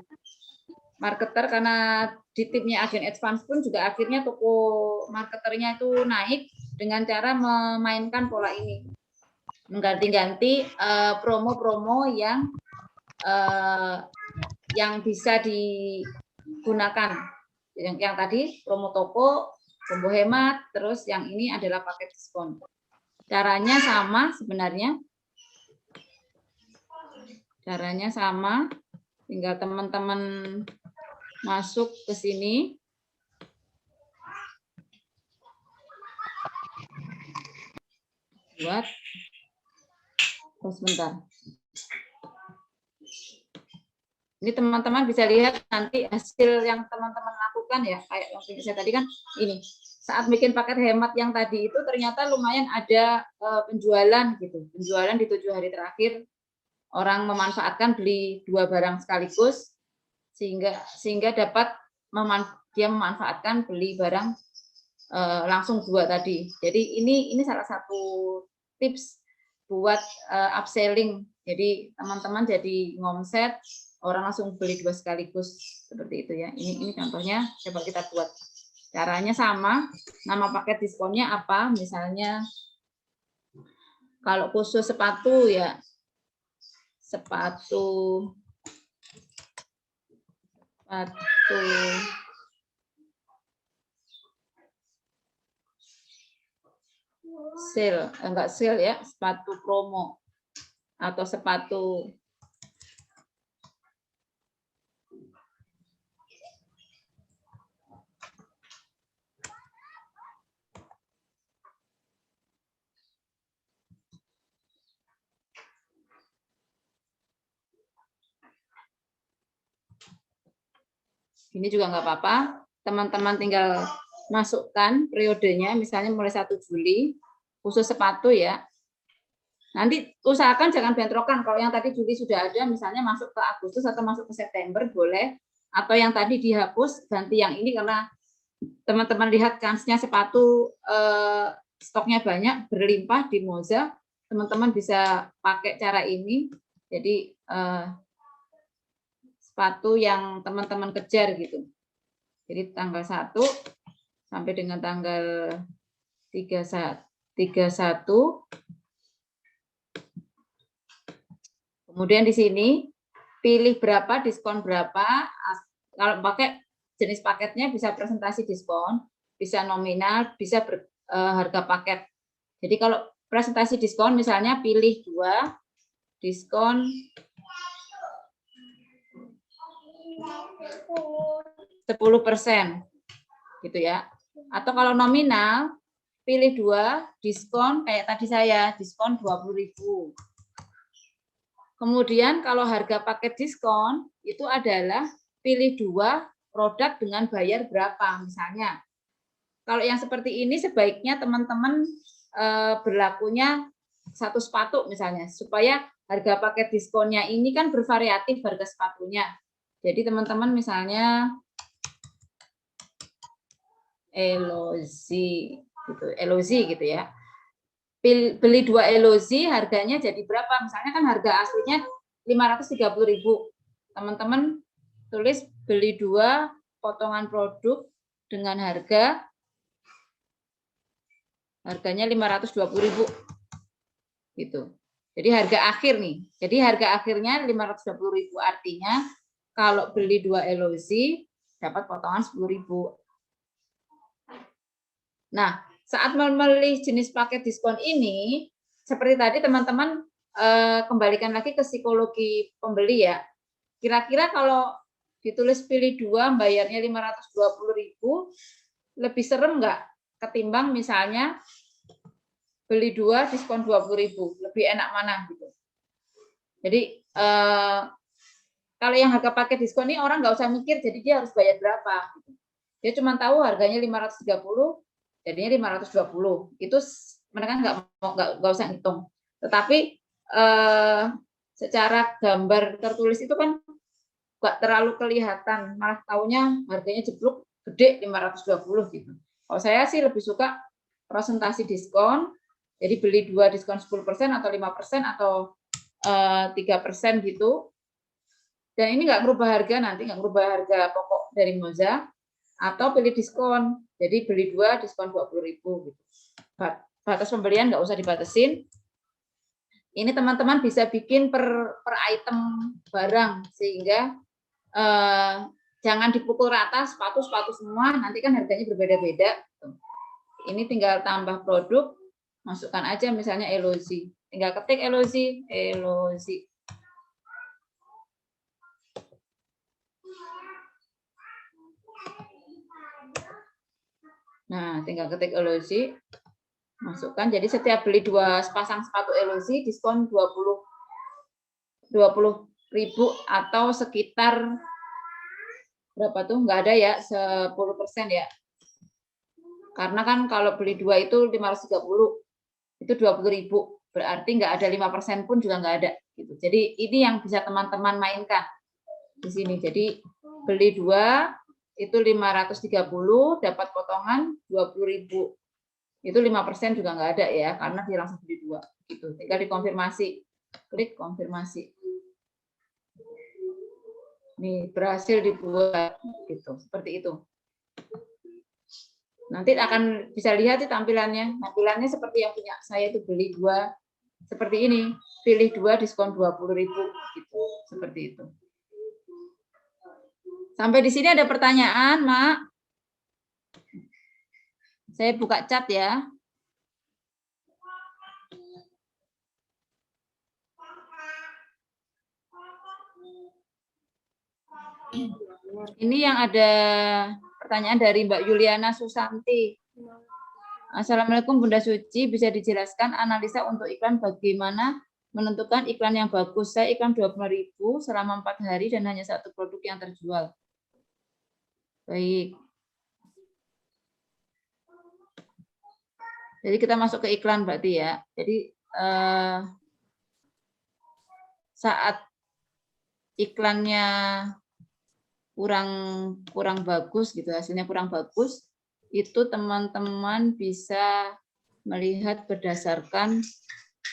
marketer, karena di timnya Agen Advance pun juga akhirnya toko marketernya itu naik, dengan cara memainkan pola ini, mengganti-ganti promo-promo yang bisa digunakan. Yang tadi promo toko, combo hemat, terus yang ini adalah paket diskon. Caranya sama sebenarnya. Caranya sama, tinggal teman-teman masuk ke sini. Buat. Oh, sebentar. Ini teman-teman bisa lihat nanti hasil yang teman-teman lakukan ya, kayak yang saya tadi kan ini. Saat bikin paket hemat yang tadi itu ternyata lumayan ada penjualan gitu. Penjualan di 7 hari terakhir. Orang memanfaatkan beli 2 barang sekaligus sehingga dapat dia memanfaatkan beli barang langsung 2 tadi. Jadi ini salah satu tips buat upselling. Jadi teman-teman jadi ngomset, orang langsung beli 2 sekaligus seperti itu ya. Ini contohnya, coba kita buat. Caranya sama, nama paket diskonnya apa? Misalnya kalau khusus sepatu ya, sepatu sale, enggak sale ya, sepatu promo atau sepatu ini juga nggak apa-apa. Teman-teman tinggal masukkan periodenya, misalnya mulai 1 Juli, khusus sepatu ya. Nanti usahakan jangan bentrokan. Kalau yang tadi Juli sudah ada, misalnya masuk ke Agustus atau masuk ke September, boleh. Atau yang tadi dihapus, ganti yang ini karena teman-teman lihat kansnya sepatu stoknya banyak, berlimpah di Moza. Teman-teman bisa pakai cara ini. Jadi sepatu yang teman-teman kejar gitu. Jadi tanggal 1 sampai dengan tanggal 31. Kemudian di sini pilih berapa, diskon berapa. Kalau pakai jenis paketnya bisa presentasi diskon, bisa nominal, bisa harga paket. Jadi kalau presentasi diskon misalnya pilih 2 diskon 10% gitu ya. Atau kalau nominal pilih 2 diskon kayak tadi saya, diskon 20.000. Kemudian kalau harga paket diskon itu adalah pilih 2 produk dengan bayar berapa misalnya. Kalau yang seperti ini sebaiknya teman-teman berlakunya 1 sepatu misalnya, supaya harga paket diskonnya ini kan bervariatif harga sepatunya. Jadi teman-teman misalnya Elozi gitu ya. Beli 2 Elozi harganya jadi berapa? Misalnya kan harga aslinya 530.000. Teman-teman tulis beli 2 potongan produk dengan harganya 520.000. Gitu. Jadi harga akhir nih. Jadi harga akhirnya 520.000, artinya kalau beli 2 Elozi dapat potongan 10.000. Nah, saat memilih jenis paket diskon ini, seperti tadi teman-teman kembalikan lagi ke psikologi pembeli ya. Kira-kira kalau ditulis pilih 2 bayarnya 520.000, lebih serem nggak ketimbang misalnya beli 2 diskon 20.000, lebih enak mana gitu. Jadi kalau yang harga paket diskon ini orang nggak usah mikir, jadi dia harus bayar berapa. Dia cuma tahu harganya 530, jadinya 520. Itu mereka nggak usah hitung. Tetapi secara gambar tertulis itu kan nggak terlalu kelihatan, malah taunya harganya jeblok gede 520 gitu. Kalau saya sih lebih suka presentasi diskon, jadi beli 2 diskon 10% atau 5% atau 3% gitu. Dan ini nggak merubah harga nanti, nggak merubah harga pokok dari Moza, atau pilih diskon, jadi beli 2 diskon 20.000 gitu. batas pembelian nggak usah dibatasin. Ini teman-teman bisa bikin per item barang sehingga jangan dipukul rata sepatu semua, nanti kan harganya berbeda-beda. Ini tinggal tambah produk, masukkan aja misalnya elozi. Tinggal ketik elozi. Nah, tinggal ketik elozi, masukkan. Jadi setiap beli 2 sepasang sepatu elozi diskon 20.000 atau sekitar berapa tuh? Nggak ada ya, 10% ya. Karena kan kalau beli 2 itu 530, itu 20.000. Berarti nggak ada 5% pun juga nggak ada. Gitu. Jadi ini yang bisa teman-teman mainkan di sini. Jadi beli 2 itu 530, dapat potongan 20.000. Itu 5% juga nggak ada ya, karena dia langsung beli 2. Gitu. Tinggal dikonfirmasi. Klik konfirmasi. Nih, berhasil dibuat. Gitu. Seperti itu. Nanti akan bisa lihat tampilannya. Tampilannya seperti yang punya saya itu beli 2 seperti ini. Pilih 2 diskon 20.000 gitu. Seperti itu. Sampai di sini ada pertanyaan, Mak? Saya buka chat ya. Ini yang ada pertanyaan dari Mbak Yuliana Susanti. Assalamualaikum Bunda Suci, bisa dijelaskan analisa untuk iklan bagaimana menentukan iklan yang bagus? Saya iklan 25.000 selama 4 hari dan hanya 1 produk yang terjual. Baik. Jadi kita masuk ke iklan berarti ya. Jadi saat iklannya kurang bagus gitu, hasilnya kurang bagus, itu teman-teman bisa melihat berdasarkan,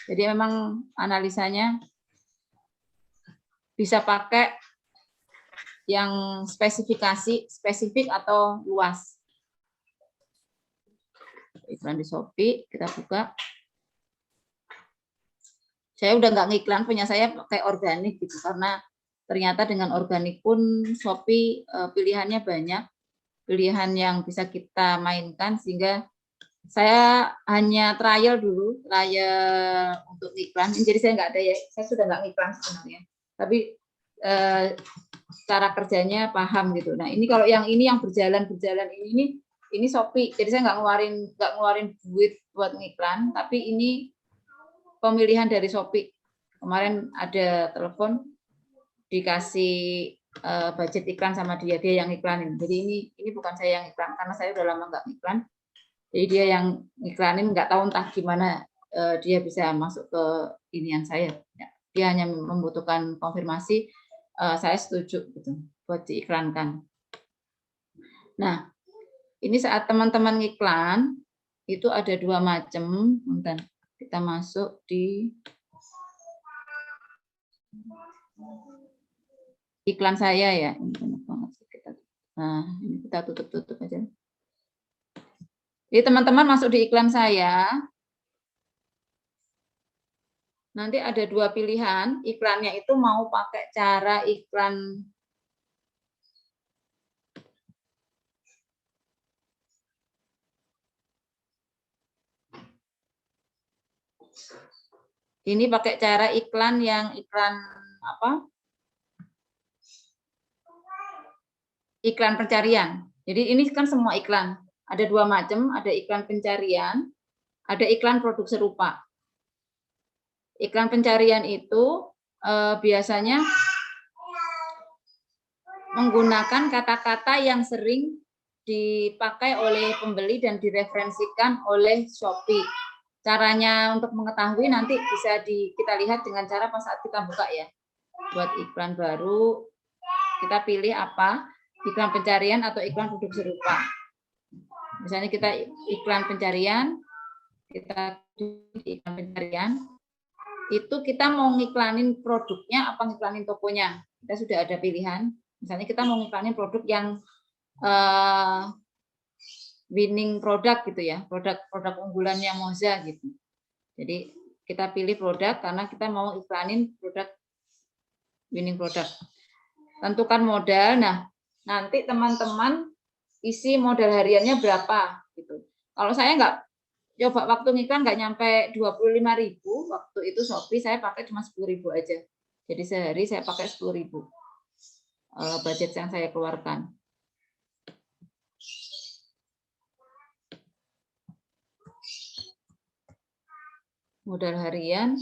jadi memang analisanya bisa pakai yang spesifik atau luas. Iklan di Shopee, kita buka. Saya udah nggak ngiklan, punya saya pakai organik gitu, karena ternyata dengan organik pun Shopee pilihannya banyak, pilihan yang bisa kita mainkan, sehingga saya hanya trial dulu, trial untuk iklan. Jadi saya nggak ada ya, saya sudah nggak ngiklan sebenarnya. Tapi cara kerjanya paham gitu. Nah ini kalau yang ini yang berjalan ini Shopee. Jadi saya nggak ngeluarin duit buat ngiklan, tapi ini pemilihan dari Shopee. Kemarin ada telepon dikasih budget iklan sama dia yang iklanin. Jadi ini bukan saya yang iklan karena saya udah lama nggak iklan. Jadi dia yang iklanin, nggak tahu entah gimana dia bisa masuk ke inian saya. Dia hanya membutuhkan konfirmasi saya setuju gitu buat diiklankan. Nah, ini saat teman-teman ngiklan itu ada 2 macam. Bentar, kita masuk di iklan saya ya. Ini banyak banget. Nah, ini kita tutup aja. Jadi teman-teman masuk di iklan saya. Nanti ada 2 pilihan, iklannya itu mau pakai cara iklan ini pakai cara iklan yang iklan apa? Iklan pencarian. Jadi ini kan semua iklan. Ada 2 macam, ada iklan pencarian, ada iklan produk serupa. Iklan pencarian itu biasanya menggunakan kata-kata yang sering dipakai oleh pembeli dan direferensikan oleh Shopee. Caranya untuk mengetahui nanti bisa kita lihat dengan cara pas saat kita buka ya. Buat iklan baru, kita pilih apa? Iklan pencarian atau iklan produk serupa. Misalnya kita iklan pencarian, kita di iklan pencarian, itu kita mau ngiklanin produknya apa ngiklanin tokonya. Kita sudah ada pilihan. Misalnya kita mau ngiklanin produk yang winning produk gitu ya, produk unggulannya Moza gitu. Jadi kita pilih produk karena kita mau iklanin produk winning produk. Tentukan modal. Nah, nanti teman-teman isi modal hariannya berapa gitu. Kalau saya nggak coba waktu ngiklan nggak nyampe 25.000, waktu itu Shopee saya pakai cuma 10.000 aja. Jadi sehari saya pakai 10.000 budget yang saya keluarkan. Modal harian.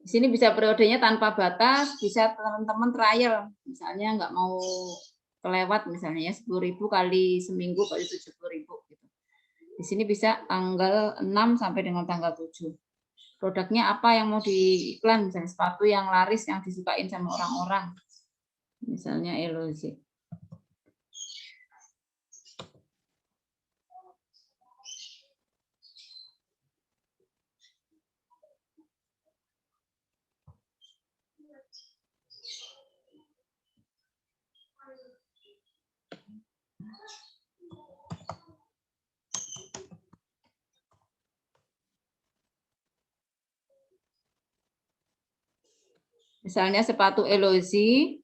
Di sini bisa periodenya tanpa batas, bisa teman-teman trial. Misalnya nggak mau kelewat, misalnya ya 10.000 kali seminggu kali 70.000 gitu. Di sini bisa tanggal 6 sampai dengan tanggal 7. Produknya apa yang mau diiklan, misalnya sepatu yang laris yang disukain sama orang-orang. Misalnya Elozy. Misalnya sepatu Elozy.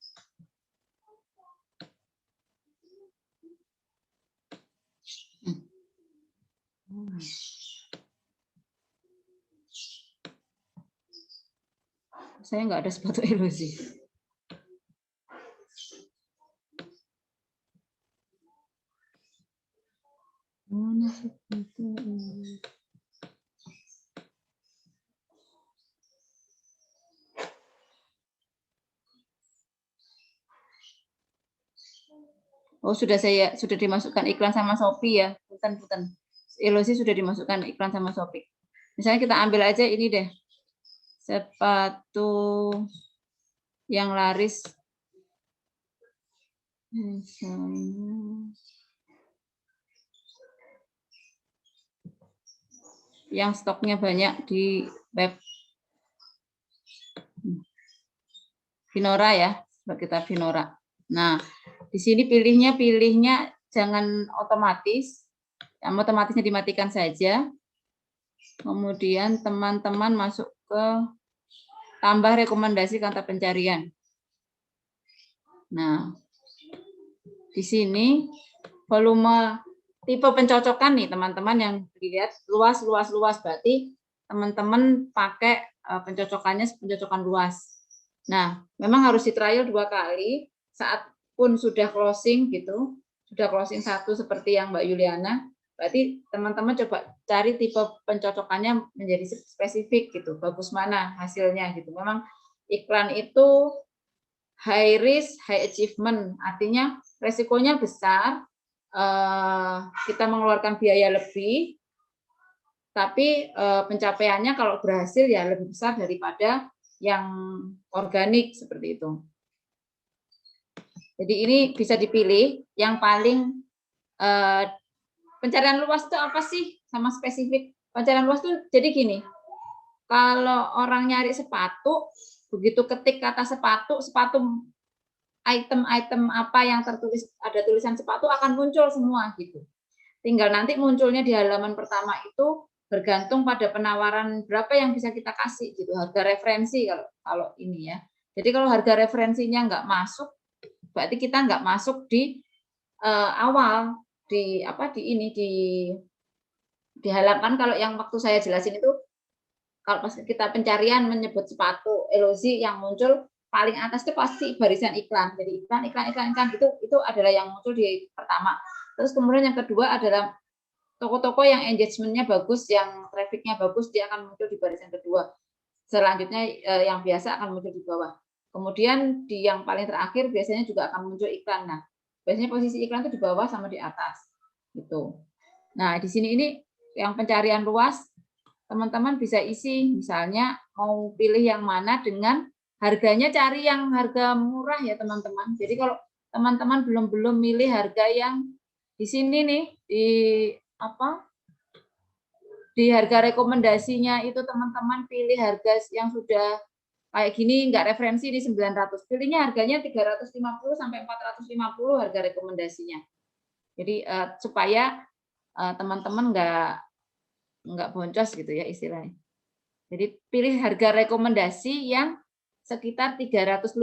Saya nggak ada sepatu Elozy. Mana sepatu Elozy? Oh, sudah dimasukkan iklan sama Shopee ya. Punten. Elozy sudah dimasukkan iklan sama Shopee. Misalnya kita ambil aja ini deh. Sepatu yang laris. Yang stoknya banyak di web Vinora ya. Kita Vinora. Nah, di sini pilihnya jangan otomatis. Yang otomatisnya dimatikan saja. Kemudian teman-teman masuk ke tambah rekomendasi kata pencarian. Nah, di sini volume tipe pencocokan nih teman-teman yang dilihat luas. Berarti teman-teman pakai pencocokan luas. Nah, memang harus di trial 2 kali. Saat pun sudah closing gitu, sudah closing 1 seperti yang Mbak Yuliana, berarti teman-teman coba cari tipe pencocokannya menjadi spesifik gitu, bagus mana hasilnya gitu. Memang iklan itu high risk, high achievement, artinya resikonya besar, kita mengeluarkan biaya lebih, tapi pencapaiannya kalau berhasil ya lebih besar daripada yang organik seperti itu. Jadi ini bisa dipilih yang paling pencarian luas itu apa sih sama spesifik. Pencarian luas itu jadi gini, kalau orang nyari sepatu, begitu ketik kata sepatu item-item apa yang tertulis ada tulisan sepatu akan muncul semua gitu. Tinggal nanti munculnya di halaman pertama itu bergantung pada penawaran berapa yang bisa kita kasih gitu, harga referensi kalau ini ya. Jadi kalau harga referensinya nggak masuk, berarti kita nggak masuk di awal di halaman. Kalau yang waktu saya jelasin itu, kalau pas kita pencarian menyebut sepatu Elozy, yang muncul paling atas itu pasti barisan iklan. Jadi iklan itu adalah yang muncul di pertama. Terus kemudian yang kedua adalah toko-toko yang engagement-nya bagus, yang traffic-nya bagus, dia akan muncul di barisan kedua. Selanjutnya yang biasa akan muncul di bawah. Kemudian di yang paling terakhir biasanya juga akan muncul iklan. Nah, biasanya posisi iklan itu di bawah sama di atas. Gitu. Nah, di sini ini yang pencarian luas, teman-teman bisa isi, misalnya mau pilih yang mana dengan harganya, cari yang harga murah ya teman-teman. Jadi kalau teman-teman belum milih harga yang di sini nih, di harga rekomendasinya itu teman-teman pilih harga yang sudah kayak gini nggak referensi di 900, pilihnya harganya 350 sampai 450 harga rekomendasinya. Jadi supaya teman-teman nggak boncos gitu ya istilahnya. Jadi pilih harga rekomendasi yang sekitar 350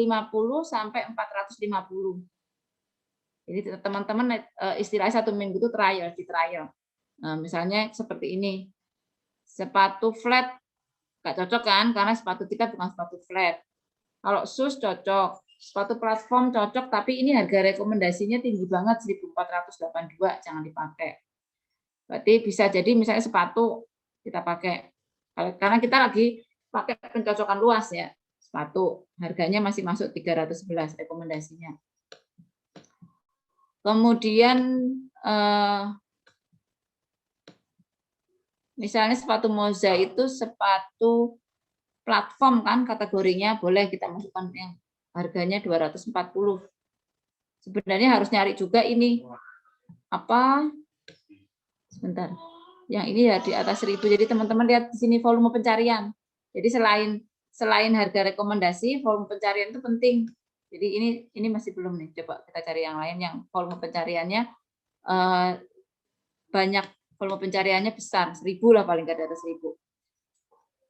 sampai 450. Jadi teman-teman istilahnya 1 minggu itu di trial. Nah, misalnya seperti ini, sepatu flat nggak cocok kan, karena sepatu kita bukan sepatu flat. Kalau shoes cocok, sepatu platform cocok, tapi ini harga rekomendasinya tinggi banget 1482, jangan dipakai. Berarti bisa jadi misalnya sepatu kita pakai, karena kita lagi pakai pencocokan luas ya, sepatu harganya masih masuk 311 rekomendasinya. Kemudian misalnya sepatu Moza itu sepatu platform kan kategorinya, boleh kita masukkan yang harganya 240. Sebenarnya harus nyari juga ini apa? Sebentar. Yang ini ya di atas 1000. Jadi teman-teman lihat di sini volume pencarian. Jadi selain harga rekomendasi, volume pencarian itu penting. Jadi ini masih belum nih. Coba kita cari yang lain yang volume pencariannya banyak. Volume pencariannya besar, 1000 lah paling nggak di atas 1000.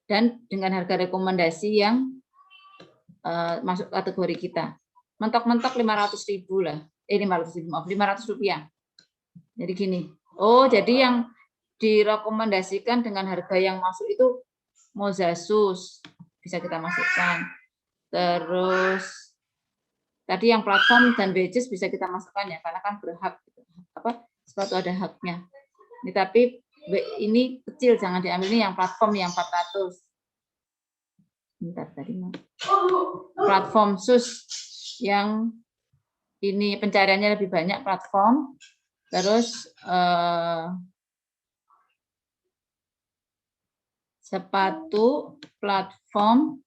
Dan dengan harga rekomendasi yang masuk kategori kita. Mentok-mentok 500.000 lah. 500 rupiah. Jadi gini. Oh, jadi yang direkomendasikan dengan harga yang masuk itu Moza shoes. Bisa kita masukkan. Terus tadi yang platform dan wedges bisa kita masukkan ya, karena kan berhak. Sepatu ada haknya. Ini tapi ini kecil, jangan diambil, ini yang platform yang 400. Bentar tadi mau. Platform shoes yang ini pencariannya lebih banyak platform. Terus sepatu platform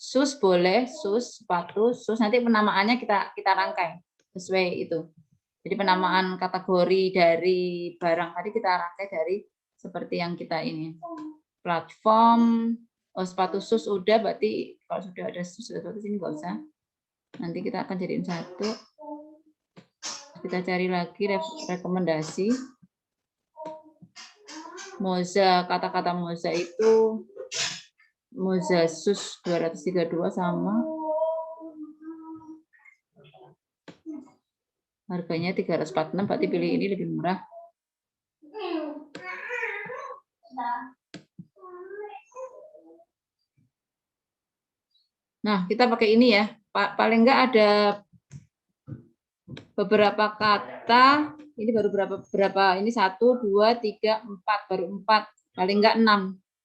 shoes boleh, shoes, sepatu, shoes, nanti penamaannya kita rangkai sesuai itu. Jadi penamaan kategori dari barang tadi kita rangkai dari seperti yang kita ini. Platform, sepatu shoes udah, berarti kalau sudah ada shoes di sini nggak usah. Nanti kita akan jadiin satu. Kita cari lagi rekomendasi. Moza, kata-kata Moza itu Moza shoes 232 sama harganya 346, berarti pilih ini lebih murah. Nah, kita pakai ini ya. Paling enggak ada beberapa kata, ini baru berapa? Ini 1, 2, 3, 4, baru 4. Paling enggak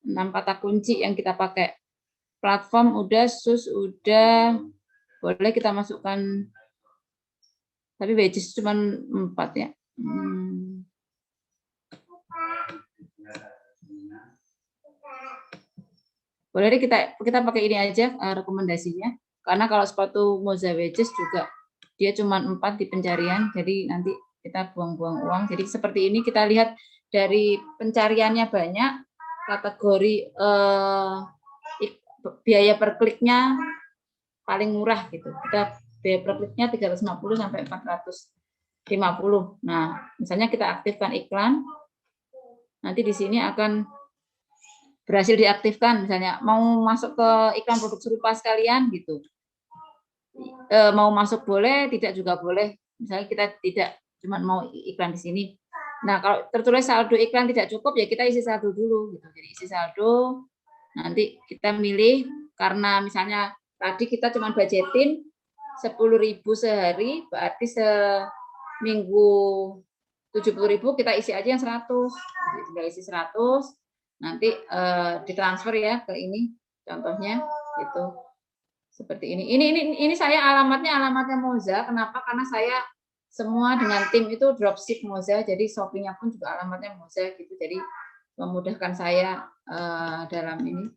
6 kata kunci yang kita pakai. Platform udah, shoes udah, boleh kita masukkan. Tapi wedges cuma 4 ya. Boleh deh kita pakai ini aja rekomendasinya. Karena kalau sepatu Moza wedges juga dia cuma 4 di pencarian, jadi nanti kita buang-buang uang. Jadi seperti ini kita lihat dari pencariannya banyak, kategori biaya per kliknya paling murah gitu. Kita biaya per kliknya 350 sampai 450. Nah, misalnya kita aktifkan iklan, nanti di sini akan berhasil diaktifkan. Misalnya mau masuk ke iklan produk serupa sekalian gitu. Mau masuk boleh, tidak juga boleh. Misalnya kita tidak cuma mau iklan di sini. Nah, kalau tertulis saldo iklan tidak cukup, ya kita isi saldo dulu. Gitu. Jadi isi saldo, nanti kita milih, karena misalnya tadi kita cuma budgetin 10.000 sehari, berarti seminggu 70.000, kita isi aja yang 100. Jadi tinggal isi 100, nanti ditransfer ya ke ini, contohnya gitu. Seperti ini. Ini saya alamatnya Moza. Kenapa? Karena saya semua dengan tim itu dropship Moza, jadi Shopee-nya pun juga alamatnya Moza gitu. Jadi memudahkan saya dalam ini.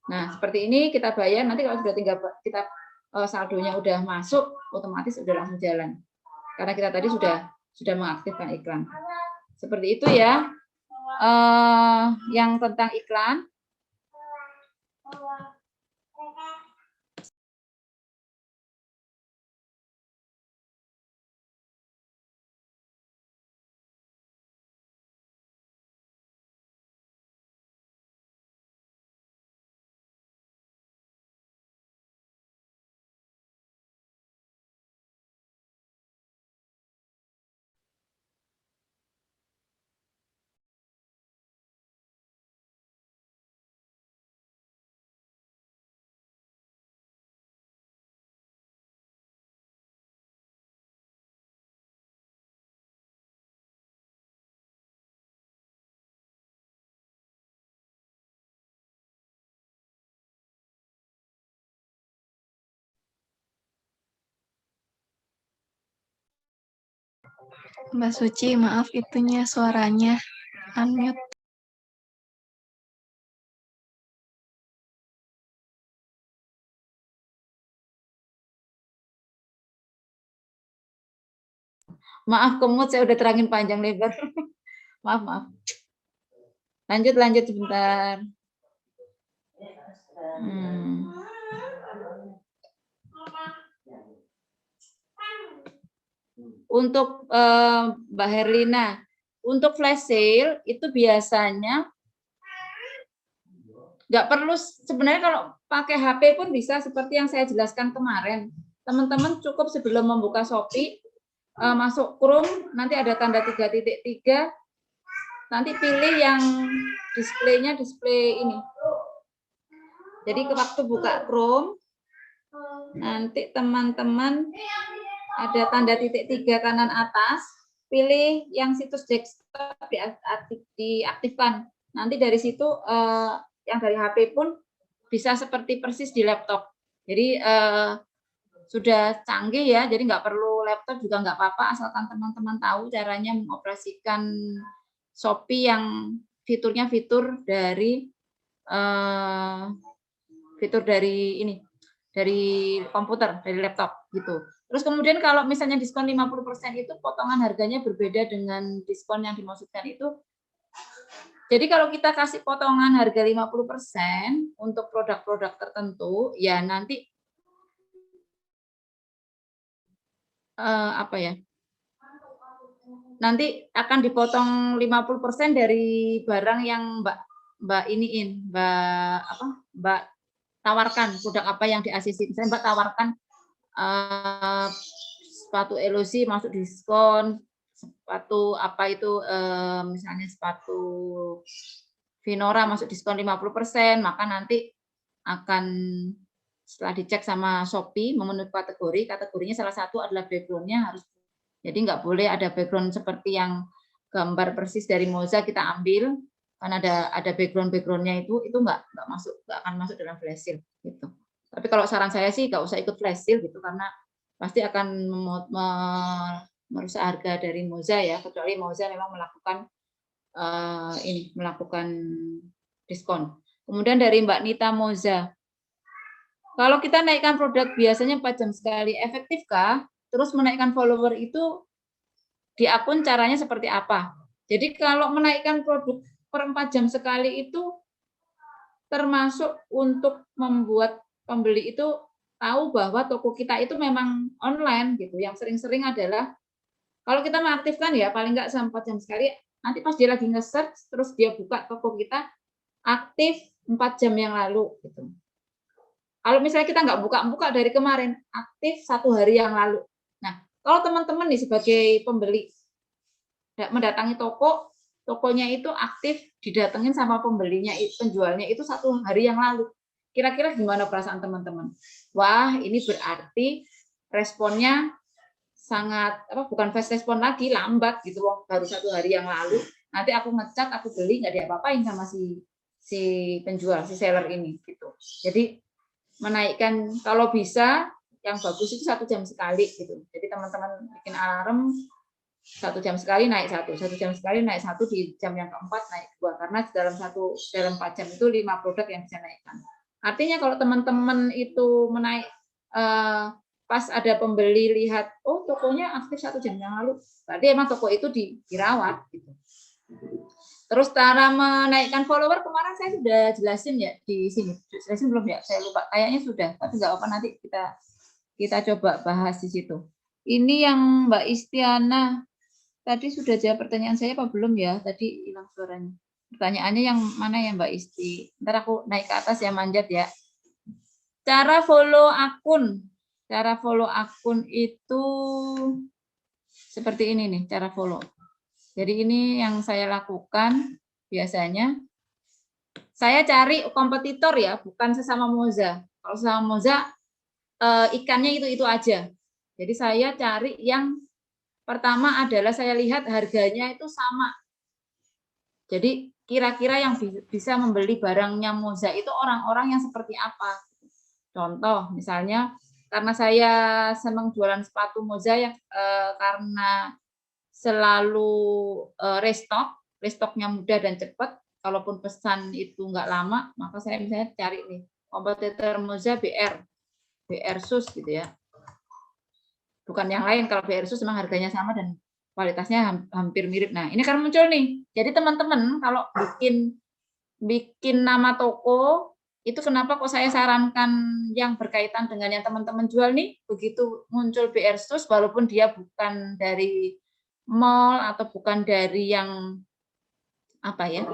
Nah, seperti ini kita bayar, nanti kalau sudah tinggal kita saldonya udah masuk, otomatis udah langsung jalan. Karena kita tadi sudah mengaktifkan iklan. Seperti itu ya. Yang tentang iklan. Mbak Suci, maaf itunya suaranya unmute. Maaf, kemut saya udah terangin panjang lebar. Maaf, maaf. Lanjut sebentar. Untuk Mbak Herlina, untuk flash sale itu biasanya nggak perlu, sebenarnya kalau pakai HP pun bisa seperti yang saya jelaskan kemarin. Teman-teman cukup sebelum membuka Shopee, masuk Chrome, nanti ada tanda 3.3, nanti pilih yang displaynya display ini. Jadi waktu buka Chrome, nanti teman-teman ada tanda titik 3 kanan atas, pilih yang situs desktop diaktifkan. Nanti dari situ yang dari HP pun bisa seperti persis di laptop. Jadi sudah canggih ya, jadi nggak perlu laptop juga nggak apa-apa, asalkan teman-teman tahu caranya mengoperasikan Shopee yang fiturnya fitur dari ini, dari komputer, dari laptop gitu. Terus kemudian kalau misalnya diskon 50% itu potongan harganya berbeda dengan diskon yang dimaksudkan itu. Jadi kalau kita kasih potongan harga 50% untuk produk-produk tertentu, ya nanti nanti akan dipotong 50% dari barang yang Mbak tawarkan, produk apa yang di ACC. Misalnya Mbak tawarkan sepatu LOC masuk diskon, sepatu apa itu misalnya sepatu Vinora masuk diskon 50%, maka nanti akan setelah dicek sama Shopee memenuhi kategorinya salah satu adalah background-nya harus, jadi nggak boleh ada background seperti yang gambar persis dari Moza kita ambil, kan ada background-nya itu nggak akan masuk dalam flash sale gitu. Tapi kalau saran saya sih nggak usah ikut flash sale gitu, karena pasti akan merusak harga dari Moza ya, kecuali Moza memang melakukan diskon. Kemudian dari Mbak Nita Moza, kalau kita naikkan produk biasanya 4 jam sekali, efektifkah? Terus menaikkan follower itu di akun caranya seperti apa? Jadi kalau menaikkan produk per 4 jam sekali itu termasuk untuk membuat pembeli itu tahu bahwa toko kita itu memang online gitu. Yang sering-sering adalah kalau kita mengaktifkan ya paling nggak 4 jam sekali, nanti pas dia lagi nge-search terus dia buka toko kita aktif 4 jam yang lalu gitu. Kalau misalnya kita nggak buka-buka dari kemarin, aktif 1 hari yang lalu. Nah, kalau teman-teman nih sebagai pembeli mendatangi toko, tokonya itu aktif didatengin sama pembelinya, penjualnya itu 1 hari yang lalu. Kira-kira gimana perasaan teman-teman? Wah, ini berarti responnya sangat bukan fast respon lagi, lambat gitu, baru 1 hari yang lalu. Nanti aku ngecat, aku beli nggak diapa-apain sama si penjual, si seller ini gitu. Jadi menaikkan kalau bisa yang bagus itu 1 jam sekali gitu. Jadi teman-teman bikin alarm 1 jam sekali naik 1 jam sekali naik 1, di jam yang keempat naik 2, karena dalam 4 jam itu 5 produk yang bisa naikkan. Artinya kalau teman-teman itu menaik pas ada pembeli lihat, oh tokonya aktif 1 jam yang lalu, berarti emang toko itu dirawat gitu. Terus cara menaikkan follower kemarin saya sudah jelasin ya di sini. Jelasin belum ya? Saya lupa. Kayaknya sudah, tapi nggak apa nanti kita coba bahas di situ. Ini yang Mbak Istiana tadi sudah jawab pertanyaan saya apa belum ya? Tadi hilang suaranya. Pertanyaannya yang mana ya Mbak Isti? Ntar aku naik ke atas ya manjat ya. Cara follow akun. Cara follow akun itu seperti ini nih cara follow. Jadi ini yang saya lakukan biasanya. Saya cari kompetitor ya, bukan sesama moza. Kalau sesama moza, ikannya itu aja. Jadi saya cari yang pertama adalah saya lihat harganya itu sama. Jadi kira-kira yang bisa membeli barangnya moza itu orang-orang yang seperti apa. Contoh, misalnya karena saya senang jualan sepatu moza yang karena selalu restoknya mudah dan cepat. Kalaupun pesan itu nggak lama, maka saya misalnya cari nih kompetitor moza BR Sus gitu ya. Bukan yang lain. Kalau BR Sus memang harganya sama dan kualitasnya hampir mirip. Nah ini kan muncul nih. Jadi teman-teman kalau bikin nama toko itu kenapa kok saya sarankan yang berkaitan dengan yang teman-teman jual nih, begitu muncul BR Sus walaupun dia bukan dari mall atau bukan dari yang apa ya,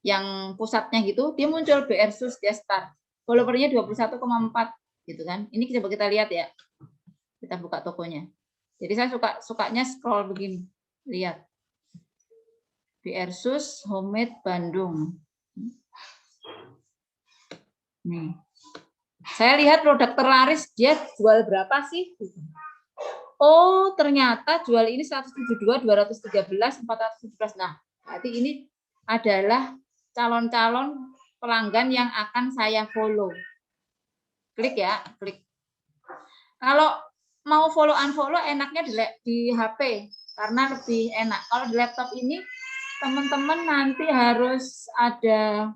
yang pusatnya gitu, dia muncul BR Sus, dia start. Followernya 21,4 gitu kan. Ini coba kita lihat ya. Kita buka tokonya. Jadi saya sukanya scroll begini. Lihat. BR Sus Homemade Bandung. Nih. Saya lihat produk terlaris dia jual berapa sih? Oh, ternyata jual ini 172, 213, 417. Nah, berarti ini adalah calon-calon pelanggan yang akan saya follow. Klik ya, klik. Kalau mau follow unfollow enaknya di HP karena lebih enak. Kalau di laptop ini teman-teman nanti harus ada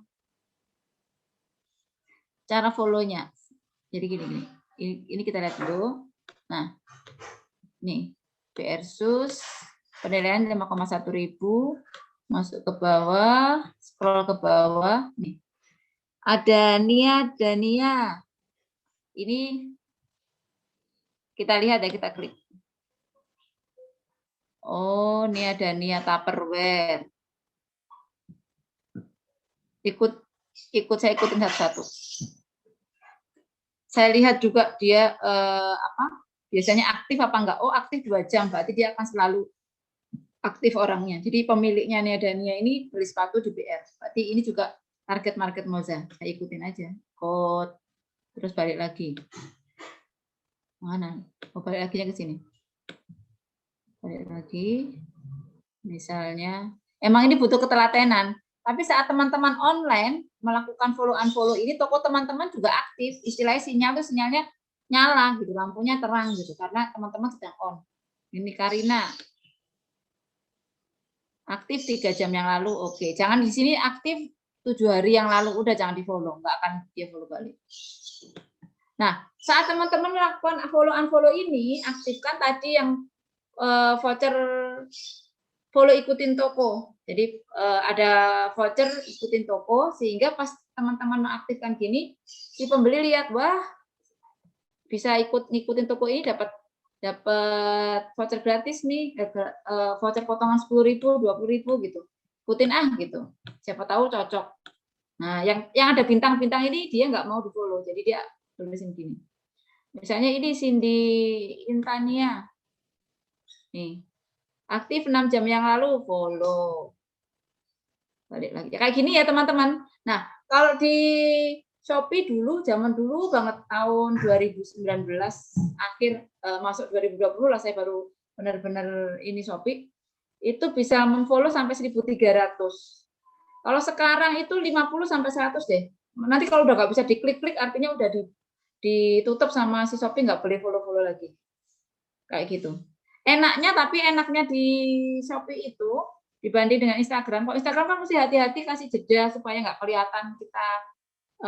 cara follow-nya. Jadi gini. Ini kita lihat dulu. Nah, nih, BR Sus, penilaian 5,1 ribu, masuk ke bawah, scroll ke bawah, nih. Ada Dania. Ini kita lihat ya, kita klik. Oh, ini ada Dania Tupperware. Saya ikutin satu-satu. Saya lihat juga dia biasanya aktif apa enggak. Oh, aktif 2 jam, berarti dia akan selalu aktif orangnya. Jadi pemiliknya Nia Dania ini beli sepatu di BR. Berarti ini juga target market moza. Saya ikutin aja. Code. Terus balik lagi. Mana? Oh, balik lagi ke sini. Balik lagi. Misalnya, emang ini butuh ketelatenan. Tapi saat teman-teman online melakukan follow unfollow ini, toko teman-teman juga aktif. Istilahnya sinyalnya nyala gitu, lampunya terang gitu karena teman-teman sedang on. Ini Karina. Aktif 3 jam yang lalu, oke. Jangan di sini aktif 7 hari yang lalu, udah jangan di-follow, nggak akan dia follow balik. Nah, saat teman-teman melakukan follow unfollow ini, aktifkan tadi yang voucher follow ikutin toko. Jadi ada voucher ikutin toko sehingga pas teman-teman mengaktifkan gini, si pembeli lihat, wah bisa ngikutin toko ini dapat voucher gratis nih, voucher potongan 10.000, 20.000 gitu. Ikutin gitu. Siapa tahu cocok. Nah, yang ada bintang-bintang ini dia nggak mau di-follow, jadi dia tulisin gini. Misalnya ini Cindy Intania. Nih. Aktif 6 jam yang lalu, follow. Balik lagi. Kayak gini ya, teman-teman. Nah, kalau di Shopee dulu, zaman dulu banget tahun 2019 akhir masuk 2020 lah saya baru benar-benar ini Shopee itu bisa memfollow sampai 1.300. Kalau sekarang itu 50 sampai 100 deh. Nanti kalau udah nggak bisa diklik-klik artinya udah ditutup sama si Shopee, nggak boleh follow-follow lagi. Kayak gitu. Enaknya di Shopee itu dibanding dengan Instagram. Kalau Instagram kan mesti hati-hati kasih jeda supaya nggak kelihatan kita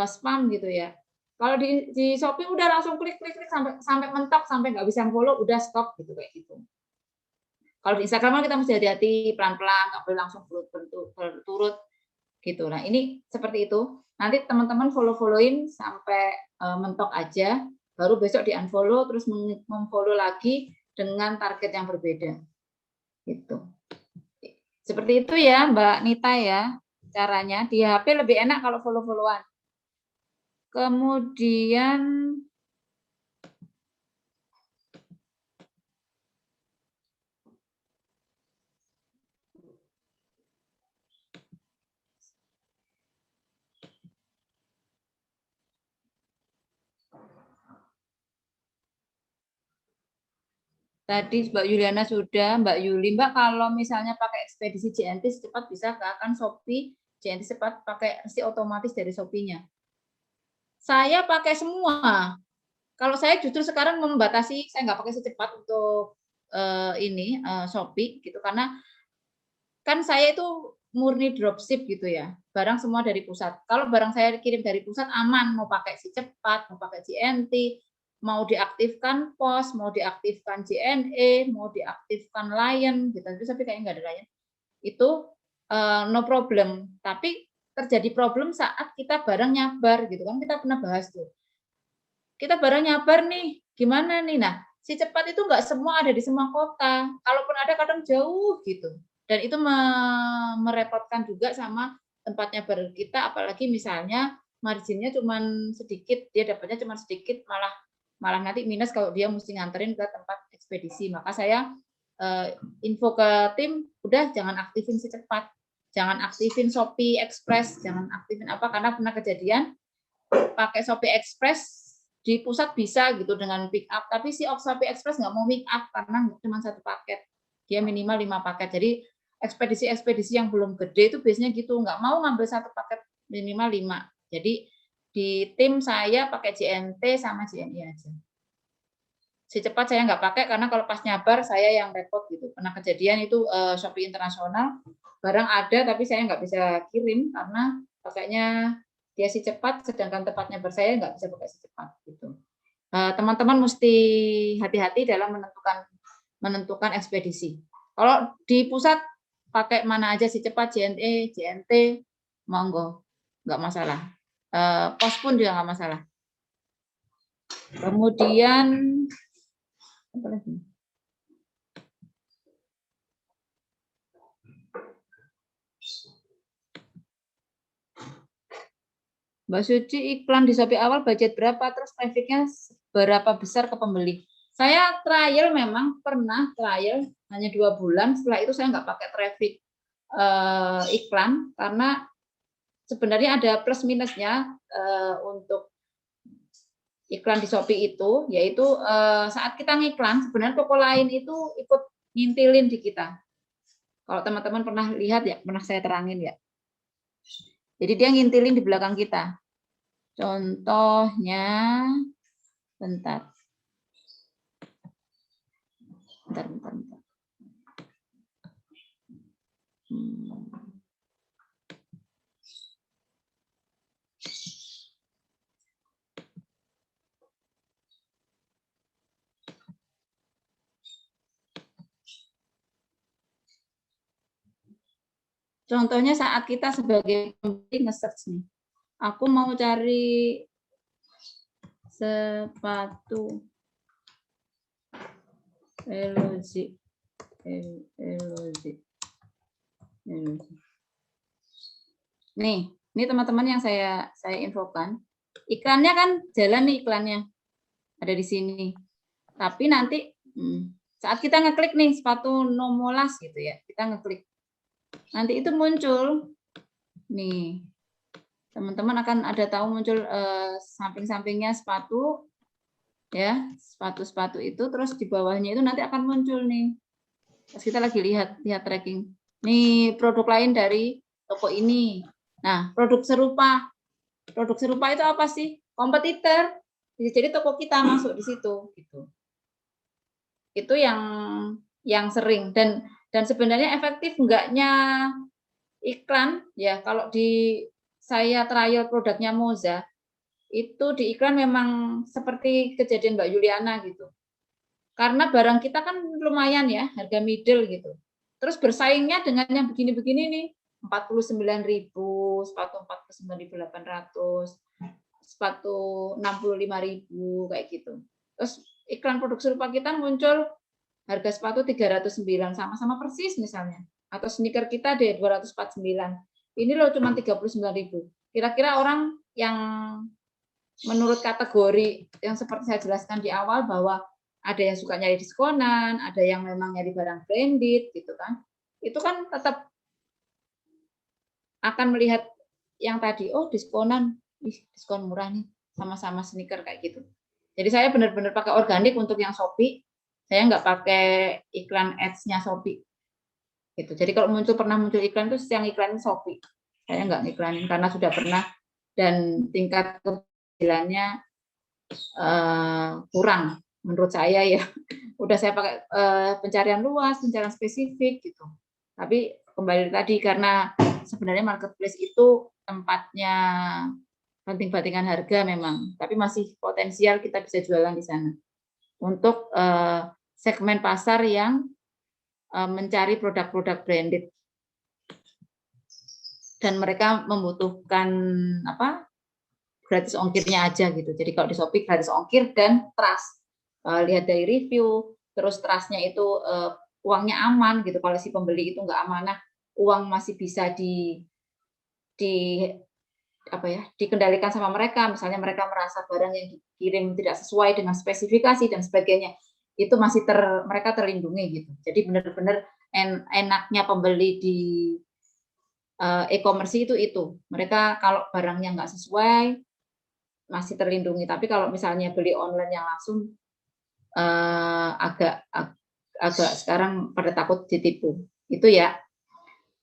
spam gitu ya. Kalau di Shopee udah langsung klik sampai mentok sampai nggak bisa follow, udah stop gitu kayak gitu. Kalau di Instagram kita mesti hati-hati, pelan-pelan, nggak boleh langsung berturut gitu. Nah ini seperti itu. Nanti teman-teman follow-followin sampai mentok aja, baru besok di unfollow, terus memfollow lagi dengan target yang berbeda. Gitu. Seperti itu ya Mbak Nita ya caranya. Di HP lebih enak kalau follow-followan. Kemudian tadi Mbak Yuliana sudah, Mbak Yuli, Mbak kalau misalnya pakai ekspedisi JNT secepat bisa kan Shopee JNT cepat pakai resi otomatis dari Shopee-nya. Saya pakai semua. Kalau saya justru sekarang membatasi, saya nggak pakai secepat untuk Shopee gitu karena kan saya itu murni dropship gitu ya, barang semua dari pusat. Kalau barang saya kirim dari pusat aman, mau pakai si cepat, mau pakai JNT, mau diaktifkan POS, mau diaktifkan JNE, mau diaktifkan Lion, gitu. Tapi kayaknya nggak ada Lion. Itu no problem. Tapi terjadi problem saat kita barang nyabar, gitu kan? Kita pernah bahas tuh. Kita barang nyabar nih, gimana nih? Nah, si cepat itu nggak semua ada di semua kota. Kalaupun ada kadang jauh gitu. Dan itu merepotkan juga sama tempat nyabar kita, apalagi misalnya marginnya cuma sedikit, dia dapatnya cuma sedikit, malah nanti minus kalau dia mesti nganterin ke tempat ekspedisi. Maka saya info ke tim, udah jangan aktifin secepat, jangan aktifin Shopee Express, jangan aktifin apa, karena pernah kejadian pakai Shopee Express di pusat bisa gitu dengan pick up, tapi si Shopee Express nggak mau pick up karena cuma satu paket, dia minimal 5 paket. Jadi ekspedisi yang belum gede itu biasanya gitu, nggak mau ngambil satu paket minimal 5. Jadi di tim saya pakai JNT sama JNI aja. Si cepat saya nggak pakai karena kalau pas nyabar saya yang repot gitu. Pernah kejadian itu Shopee internasional, barang ada tapi saya nggak bisa kirim karena pakainya dia si cepat, sedangkan tempat nyabar saya nggak bisa pakai si cepat gitu. Teman-teman mesti hati-hati dalam menentukan ekspedisi. Kalau di pusat pakai mana aja si cepat, JNE, JNT, monggo, nggak masalah. POS pun juga nggak masalah. Kemudian apa lagi? Mbak Suci, iklan di Shopee awal budget berapa, terus trafficnya berapa besar ke pembeli? Saya trial memang pernah trial hanya 2 bulan, setelah itu saya nggak pakai traffic iklan karena sebenarnya ada plus minusnya untuk iklan di Shopee itu, yaitu saat kita ngiklan sebenarnya toko lain itu ikut ngintilin di kita. Kalau teman-teman pernah lihat ya, pernah saya terangin ya. Jadi dia ngintilin di belakang kita. Contohnya, bentar. Contohnya saat kita sebagai pembeli nge-search nih, aku mau cari sepatu LOG. Nih, ini teman-teman yang saya infokan. Iklannya kan jalan nih iklannya. Ada di sini. Tapi nanti saat kita ngeklik nih sepatu Nomolas gitu ya, kita ngeklik. Nanti itu muncul nih. Teman-teman akan ada tahu muncul samping-sampingnya sepatu ya, sepatu-sepatu itu, terus di bawahnya itu nanti akan muncul nih. Terus kita lagi lihat tracking. Nih produk lain dari toko ini. Nah, produk serupa itu apa sih? Kompetitor. Jadi toko kita masuk di situ gitu. Itu yang sering dan sebenarnya efektif enggaknya iklan ya, kalau di saya trial produknya Moza itu di iklan memang seperti kejadian Mbak Yuliana gitu. karena barang kita kan lumayan ya, harga middle gitu. Terus bersaingnya dengan yang begini-begini nih, 49.000, sepatu 49.800, sepatu 65.000 kayak gitu. Terus iklan produk serupa kita muncul harga sepatu 309 sama-sama persis misalnya. Atau sneaker kita di 249. Ini loh cuma 39.000. Kira-kira orang yang menurut kategori yang seperti saya jelaskan di awal bahwa ada yang suka nyari diskonan, ada yang memang nyari barang branded gitu kan. Itu kan tetap akan melihat yang tadi, oh diskonan, diskon murah nih, sama-sama sneaker kayak gitu. Jadi saya benar-benar pakai organik untuk yang Shopee, saya nggak pakai iklan ads-nya Shopee. Gitu. Jadi kalau pernah muncul iklan itu yang iklan Shopee, saya nggak ngiklanin karena sudah pernah dan tingkat keberhasilannya kurang menurut saya ya. Udah saya pakai pencarian luas, pencarian spesifik gitu. Tapi kembali tadi karena sebenarnya marketplace itu tempatnya banting-bantingan harga memang, tapi masih potensial kita bisa jualan di sana. Untuk segmen pasar yang mencari produk-produk branded dan mereka membutuhkan gratis ongkirnya aja gitu. Jadi kalau di Shopee gratis ongkir dan trust. Lihat dari review, terus trustnya itu uangnya aman gitu. Kalau si pembeli itu nggak amanah, uang masih bisa dikendalikan sama mereka. Misalnya mereka merasa barang yang dikirim tidak sesuai dengan spesifikasi dan sebagainya, itu masih mereka terlindungi gitu. Jadi benar-benar enaknya pembeli di e-commerce itu. Mereka kalau barangnya nggak sesuai masih terlindungi. Tapi kalau misalnya beli online yang langsung agak sekarang pada takut ditipu. Itu ya.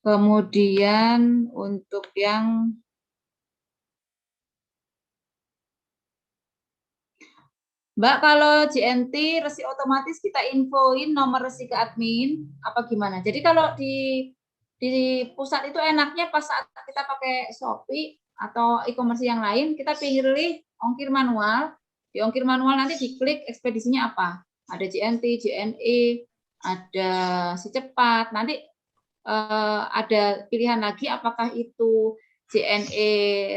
Kemudian untuk yang Mbak, kalau JNT resi otomatis kita infoin nomor resi ke admin apa gimana? Jadi kalau di pusat itu enaknya pas saat kita pakai Shopee atau e-commerce yang lain, kita pilih ongkir manual. Di ongkir manual nanti diklik ekspedisinya apa. Ada JNT, JNE, ada si cepat. Nanti ada pilihan lagi apakah itu JNE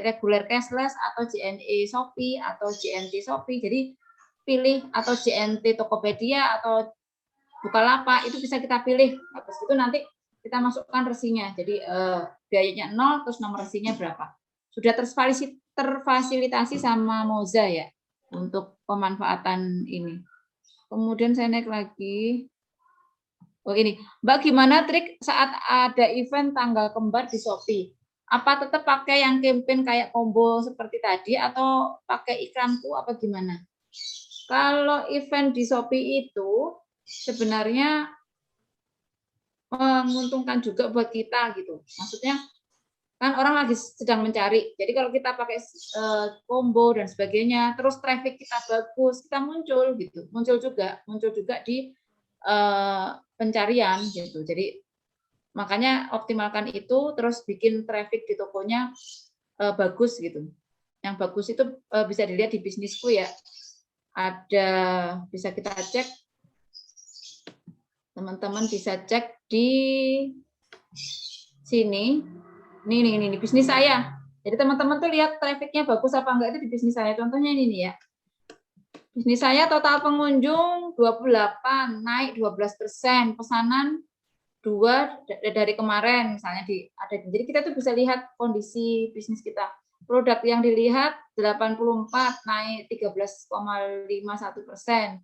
regular cashless atau JNE Shopee atau JNT Shopee. Jadi pilih atau JNT Tokopedia atau Bukalapak itu bisa kita pilih. Habis itu nanti kita masukkan resinya. Jadi biayanya 0 terus nomor resinya berapa. Sudah terfasilitasi sama Moza ya untuk pemanfaatan ini. Kemudian saya naik lagi. Oh ini, Mbak gimana trik saat ada event tanggal kembar di Shopee? Apa tetap pakai yang campaign kayak combo seperti tadi atau pakai iklanku apa gimana? Kalau event di Shopee itu sebenarnya menguntungkan juga buat kita gitu. Maksudnya kan orang lagi sedang mencari. Jadi kalau kita pakai combo dan sebagainya, terus traffic kita bagus, kita muncul gitu. Muncul juga di pencarian gitu. Jadi makanya optimalkan itu, terus bikin traffic di tokonya bagus gitu. Yang bagus itu bisa dilihat di bisnisku ya. Ada bisa kita cek, teman-teman bisa cek di sini. Ini bisnis saya. Jadi teman-teman tuh lihat trafficnya bagus apa enggak itu di bisnis saya. Contohnya ini nih ya. Bisnis saya total pengunjung 28, naik 12%, pesanan 2 dari kemarin misalnya ada. Jadi kita tuh bisa lihat kondisi bisnis kita. Produk yang dilihat 84, naik 13,51%.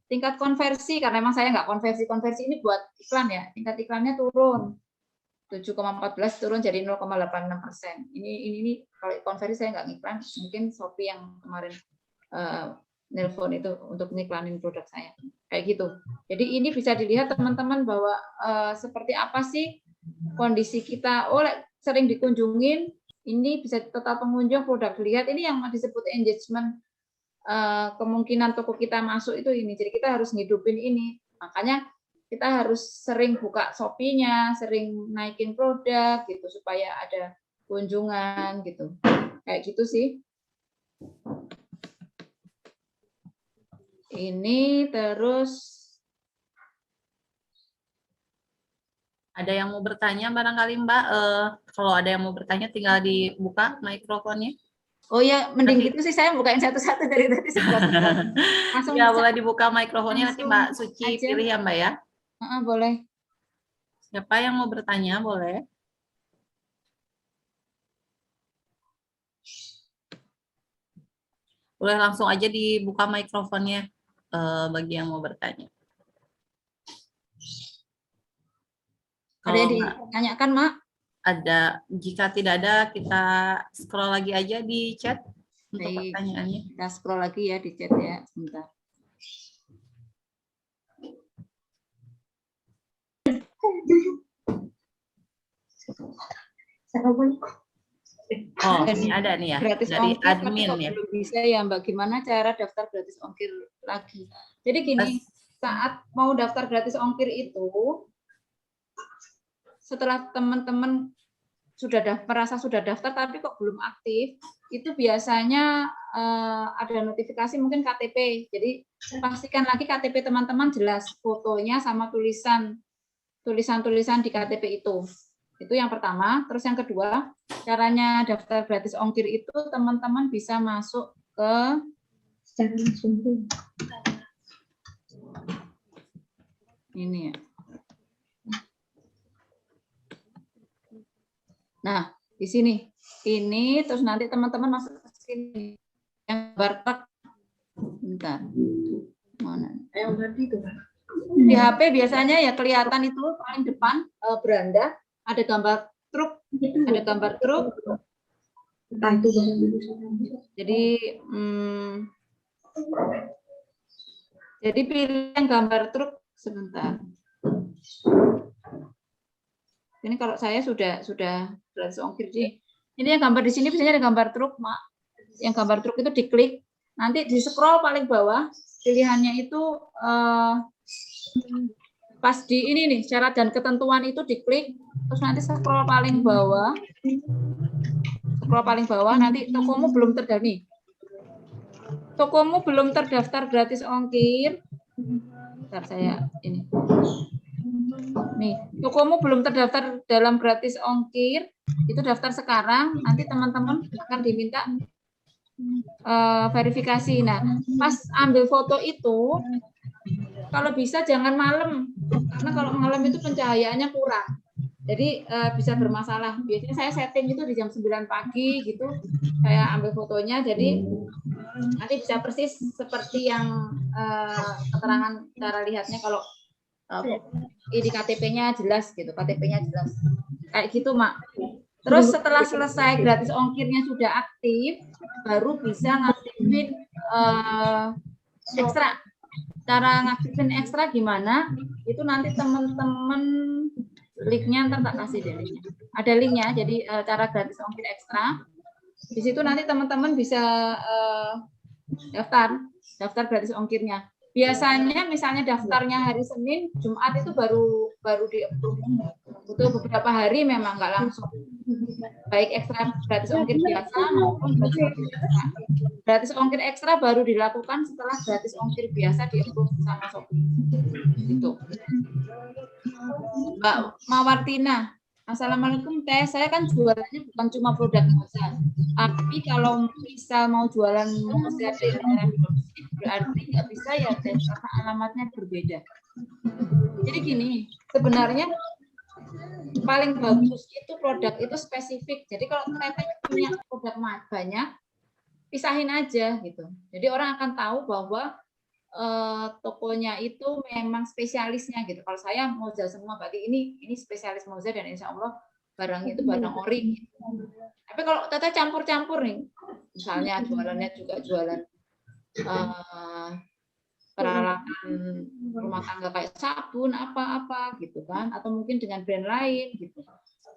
Tingkat konversi, karena memang saya nggak konversi ini buat iklan ya, tingkat iklannya turun. 7,14 turun jadi 0,86%. Ini kalau konversi saya nggak ngiklan, mungkin Shopee yang kemarin nelpon itu untuk ngiklanin produk saya. Kayak gitu. Jadi ini bisa dilihat teman-teman bahwa seperti apa sih kondisi kita. Sering dikunjungin, ini bisa total pengunjung, produk dilihat, ini yang disebut engagement, kemungkinan toko kita masuk itu ini. Jadi kita harus ngidupin ini. Makanya kita harus sering buka Shopee-nya, sering naikin produk gitu supaya ada kunjungan gitu. Kayak gitu sih. Ini terus Ada yang mau bertanya barangkali Mbak? Kalau ada yang mau bertanya tinggal dibuka mikrofonnya. Oh ya, mending Nanti- gitu sih saya bukain satu-satu dari tadi sebelah. Langsung Ya bisa. boleh dibuka mikrofonnya, nanti Mbak Suci aja. pilih ya Mbak ya. Boleh. Siapa yang mau bertanya boleh. Boleh langsung aja dibuka mikrofonnya bagi yang mau bertanya. Ada yang ditanyakan, Mak? Ada, jika tidak ada kita scroll lagi aja di chat untuk Baik. pertanyaannya. Kita scroll lagi ya di chat ya, sebentar. Oh, ini ada nih ya, Gratis dari ongkir, tapi admin kok ya. belum bisa ya Mbak, gimana cara daftar gratis ongkir lagi? Jadi gini, saat mau daftar gratis ongkir itu, setelah teman-teman merasa sudah daftar tapi kok belum aktif, itu biasanya ada notifikasi mungkin KTP. Jadi pastikan lagi KTP teman-teman jelas fotonya sama tulisan-tulisan di KTP itu. Itu yang pertama. Terus yang kedua, caranya daftar gratis ongkir itu teman-teman bisa masuk ke ini ya. Nah, di sini. Ini terus nanti teman-teman masuk ke sini. Yang bartek. Bentar. Mana? Yang tadi itu, Pak. Di HP biasanya ya kelihatan itu paling depan beranda ada gambar truk, Entah itu jadi pilih yang gambar truk sebentar. Ini kalau saya sudah gratis ongkir sih. Ini yang gambar di sini biasanya ada gambar truk, Mak. Yang gambar truk itu diklik, nanti di scroll paling bawah pilihannya itu pas di ini nih syarat dan ketentuan itu diklik, terus nanti scroll paling bawah nanti tokomu belum terdaftar nih. Tokomu belum terdaftar gratis ongkir. Bentar saya ini. Nih, tokomu belum terdaftar dalam gratis ongkir, itu daftar sekarang, nanti teman-teman akan diminta verifikasi. Nah, pas ambil foto itu, kalau bisa jangan malam, karena kalau malam itu pencahayaannya kurang. Jadi bisa bermasalah. Biasanya saya setting itu di jam 9 pagi gitu, saya ambil fotonya, jadi nanti bisa persis seperti yang keterangan cara lihatnya kalau ini KTP-nya jelas gitu, KTP-nya jelas. Kayak gitu, Mak. Terus setelah selesai gratis ongkirnya sudah aktif, baru bisa ngaktifin ekstra. Cara ngaktifin ekstra gimana? Itu nanti teman-teman linknya ntar tak kasih deh linknya. Ada linknya, jadi cara gratis ongkir ekstra. Di situ nanti teman-teman bisa daftar gratis ongkirnya. Biasanya misalnya daftarnya hari Senin, Jumat itu baru di-approve. Butuh beberapa hari memang nggak langsung. Baik ekstra gratis ongkir biasa maupun gratis ongkir ekstra. Gratis ongkir ekstra baru dilakukan setelah gratis ongkir biasa di-approve sama Shopee. Itu. Mbak Mawartina, Assalamualaikum Teh. Saya kan jualannya bukan cuma produk moza, tapi kalau misal mau jualan moza di daerah berarti nggak bisa ya Teh, karena alamatnya berbeda. Jadi gini, sebenarnya paling bagus itu produk itu spesifik. Jadi kalau Teteh punya produk banyak, pisahin aja gitu. Jadi orang akan tahu bahwa tokonya itu memang spesialisnya gitu. Kalau saya moza semua, berarti ini spesialis moza dan insya Allah barangnya itu barang ori. Gitu. Tapi kalau Teteh campur-campur nih, misalnya jualannya juga jualan peralatan rumah tangga kayak sabun apa-apa gitu kan, atau mungkin dengan brand lain gitu.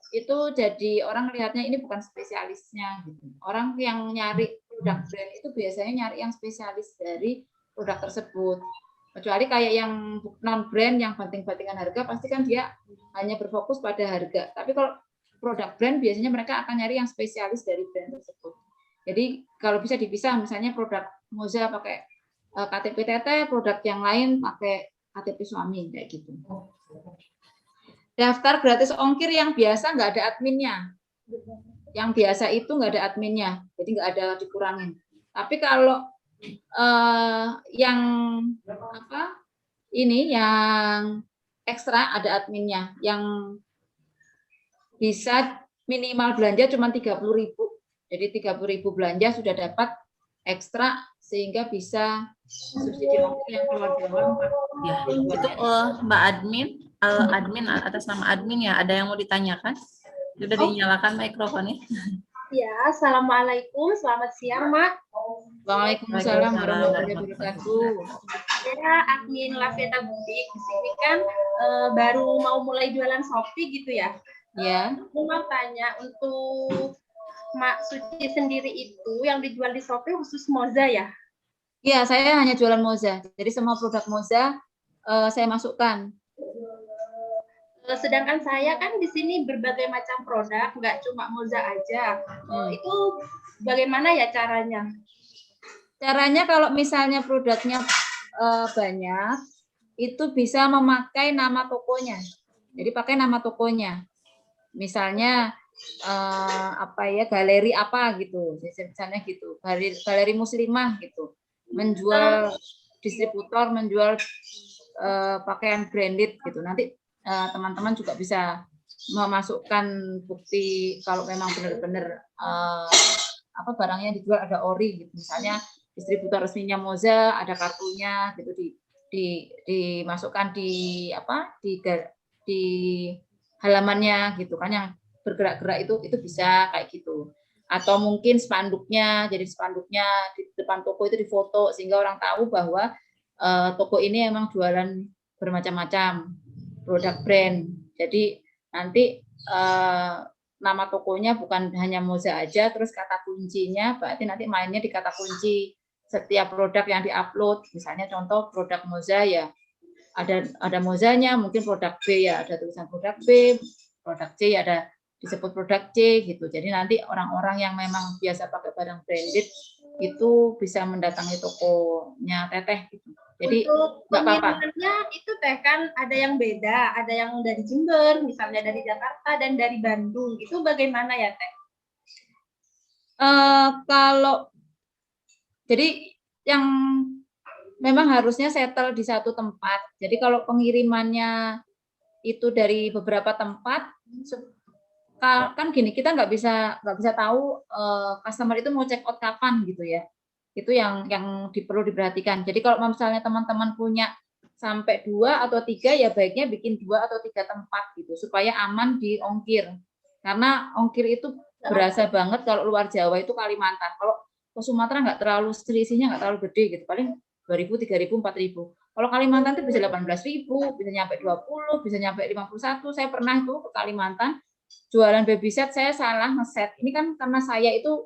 Itu jadi orang lihatnya ini bukan spesialisnya gitu. Orang yang nyari produk brand itu biasanya nyari yang spesialis dari produk tersebut. Kecuali kayak yang non brand yang banting-bantingan harga, pasti kan dia hanya berfokus pada harga. Tapi kalau produk brand biasanya mereka akan nyari yang spesialis dari brand tersebut. Jadi kalau bisa dipisah, misalnya produk moza pakai KTP Teteh, produk yang lain pakai KTP suami kayak gitu. Daftar gratis ongkir yang biasa nggak ada adminnya. Yang biasa itu nggak ada adminnya, jadi nggak ada dikurangin. Tapi kalau yang apa ini yang ekstra ada adminnya, yang bisa minimal belanja cuma 30.000. Jadi 30.000 belanja sudah dapat ekstra sehingga bisa subsidi ongkir yang keluar Jawa. Ya, itu Mbak admin, admin atas nama admin ya, ada yang mau ditanyakan? Sudah dinyalakan mikrofonnya. Ya, assalamualaikum, selamat siang, Mak. Waalaikumsalam warahmatullahi wabarakatuh. Saya admin Laveta Butik. Di sini kan baru mau mulai jualan Shopee gitu ya. Ya. Aku mau tanya untuk Mak Suci sendiri itu yang dijual di Shopee khusus Moza ya? Iya, saya hanya jualan Moza. Jadi semua produk Moza saya masukkan. Sedangkan saya kan di sini berbagai macam produk, nggak cuma Moza aja. Itu bagaimana ya caranya? Caranya kalau misalnya produknya banyak, itu bisa memakai nama tokonya. Jadi pakai nama tokonya. Misalnya apa ya, galeri apa gitu, misalnya gitu, galeri muslimah gitu, menjual distributor, menjual pakaian branded gitu. Nanti teman-teman juga bisa memasukkan bukti kalau memang benar-benar apa barangnya dijual ada ori gitu. Misalnya distributor resminya Moza, ada kartunya gitu, dimasukkan di apa di halamannya gitu kan, yang bergerak-gerak itu bisa kayak gitu. Atau mungkin spanduknya, jadi spanduknya di depan toko itu difoto sehingga orang tahu bahwa toko ini emang jualan bermacam-macam produk brand. Jadi nanti nama tokonya bukan hanya Moza aja, terus kata kuncinya berarti nanti mainnya di kata kunci setiap produk yang diupload. Misalnya contoh produk Moza ya ada Mozanya, mungkin produk B ya ada tulisan produk B, produk C ya ada disebut produk C gitu. Jadi nanti orang-orang yang memang biasa pakai barang branded itu bisa mendatangi tokonya Teteh gitu. Jadi untuk nggak apa-apa. pengirimannya itu Teh kan ada yang beda, ada yang dari Jember, misalnya dari Jakarta dan dari Bandung. Itu bagaimana ya Teh? Kalau jadi yang memang harusnya settle di satu tempat. Jadi kalau pengirimannya itu dari beberapa tempat, kan gini, kita nggak bisa tahu customer itu mau check out kapan gitu ya. Itu yang perlu diperhatikan. Jadi kalau misalnya teman-teman punya sampai 2 atau 3 ya baiknya bikin 2 atau 3 tempat gitu supaya aman di ongkir. Karena ongkir itu berasa banget kalau luar Jawa itu Kalimantan. Kalau ke Sumatera nggak terlalu selisihnya nggak terlalu gede gitu. Paling 2.000, 3.000, 4.000. Kalau Kalimantan itu bisa 18.000, bisa nyampe 20, bisa nyampe 51. Saya pernah itu ke Kalimantan jualan baby set, saya salah ngeset. Ini kan karena saya itu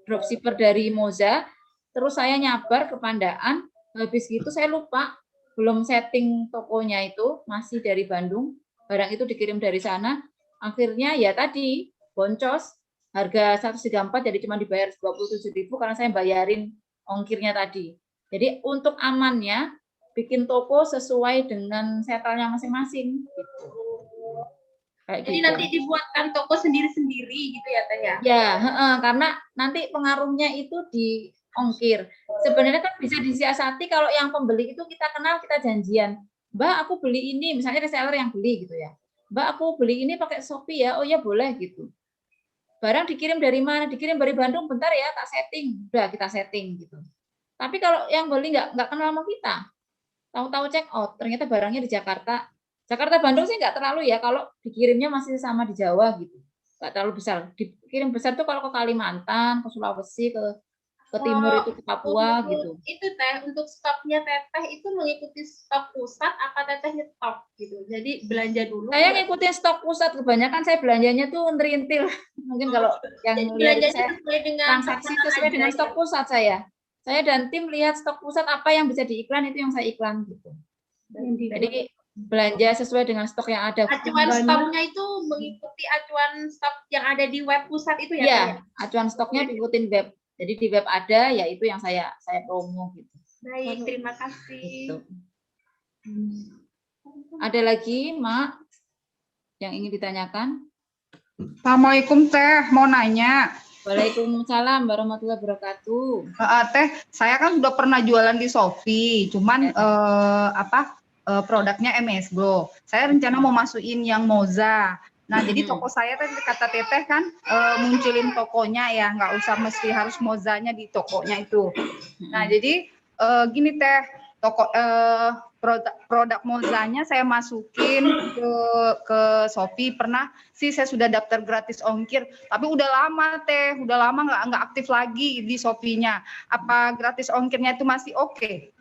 dropshipper dari Moza, terus saya nyabar ke Pandaan, habis gitu saya lupa, belum setting tokonya itu, masih dari Bandung, barang itu dikirim dari sana, akhirnya ya tadi, boncos, harga 134 jadi cuma dibayar 27.000 karena saya bayarin ongkirnya tadi. Jadi untuk amannya, bikin toko sesuai dengan setelnya masing-masing. Gitu. Jadi gitu. Nanti dibuatkan toko sendiri-sendiri gitu ya Teh ya? Ya, karena nanti pengaruhnya itu di ongkir. Sebenarnya kan bisa disiasati kalau yang pembeli itu kita kenal, kita janjian. Mbak, aku beli ini, misalnya reseller yang beli gitu ya. Mbak, aku beli ini pakai Shopee ya. Oh ya boleh gitu. Barang dikirim dari mana? Dikirim dari Bandung, bentar ya, tak setting. Udah kita setting gitu. Tapi kalau yang beli nggak kenal sama kita, tahu-tahu check out, ternyata barangnya di Jakarta. Jakarta Bandung sih nggak terlalu ya, kalau dikirimnya masih sama di Jawa gitu, nggak terlalu besar. Dikirim besar tuh kalau ke Kalimantan, ke Sulawesi, ke timur itu ke Papua gitu. Itu Teh untuk stoknya Teteh itu mengikuti stok pusat apa Teteh nyetok gitu. Jadi belanja dulu. Saya ngikutin stok pusat, kebanyakan saya belanjanya tuh ngerintil. Mungkin kalau yang lihat saya transaksi sesuai dengan stok pusat saya. Saya dan tim lihat stok pusat apa yang bisa diiklan itu yang saya iklan gitu. Jadi belanja sesuai dengan stok yang ada. Acuan stoknya itu mengikuti acuan stok yang ada di web pusat itu ya? Iya, acuan stoknya diikutin web. Jadi di web ada, ya itu yang saya promo gitu. Baik, terima kasih. Gitu. Ada lagi, Mak? yang ingin ditanyakan? Assalamualaikum Teh, mau nanya. Waalaikumsalam warahmatullahi wabarakatuh. Teh, saya kan sudah pernah jualan di Shopee, cuman produknya MS Go. Saya rencana mau masukin yang Moza. Nah, jadi toko saya tadi kata Teteh kan munculin tokonya ya, nggak usah mesti harus Mozanya di tokonya itu. Nah, jadi gini Teh, produk Mozanya saya masukin ke Shopee. Pernah sih saya sudah daftar gratis ongkir, tapi udah lama Teh, udah lama nggak aktif lagi di Shopee-nya. Apa gratis ongkirnya itu masih oke?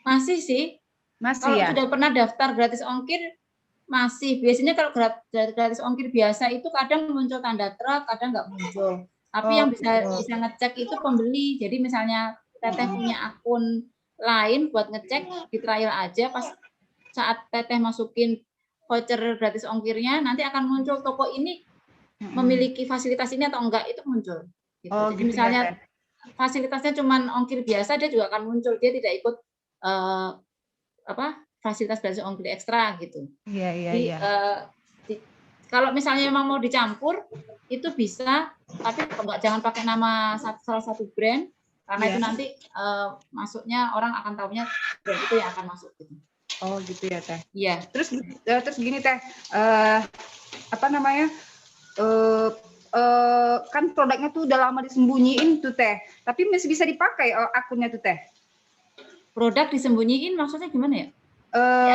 Masih sih. Masih kalau ya. Sudah pernah daftar gratis ongkir masih. Biasanya kalau gratis ongkir biasa itu kadang muncul tanda truk, kadang nggak muncul. Tapi yang bisa ngecek itu pembeli. Jadi misalnya Teteh punya akun lain buat ngecek, di trial aja, pas saat Teteh masukin voucher gratis ongkirnya nanti akan muncul toko ini memiliki fasilitas ini atau enggak, itu muncul gitu. Jadi Gitu misalnya ya, fasilitasnya cuman ongkir biasa, dia juga akan muncul, dia tidak ikut fasilitas gratis ongkir ekstra gitu. Iya. Kalau misalnya memang mau dicampur itu bisa, tapi jangan pakai nama salah satu brand. Karena itu nanti masuknya orang akan tahunya brand itu yang akan masuk gitu. Oh gitu ya Teh. Iya. Terus gini Teh, kan produknya tuh udah lama disembunyiin tuh Teh, tapi masih bisa dipakai akunnya tuh Teh. Produk disembunyiin maksudnya gimana ya?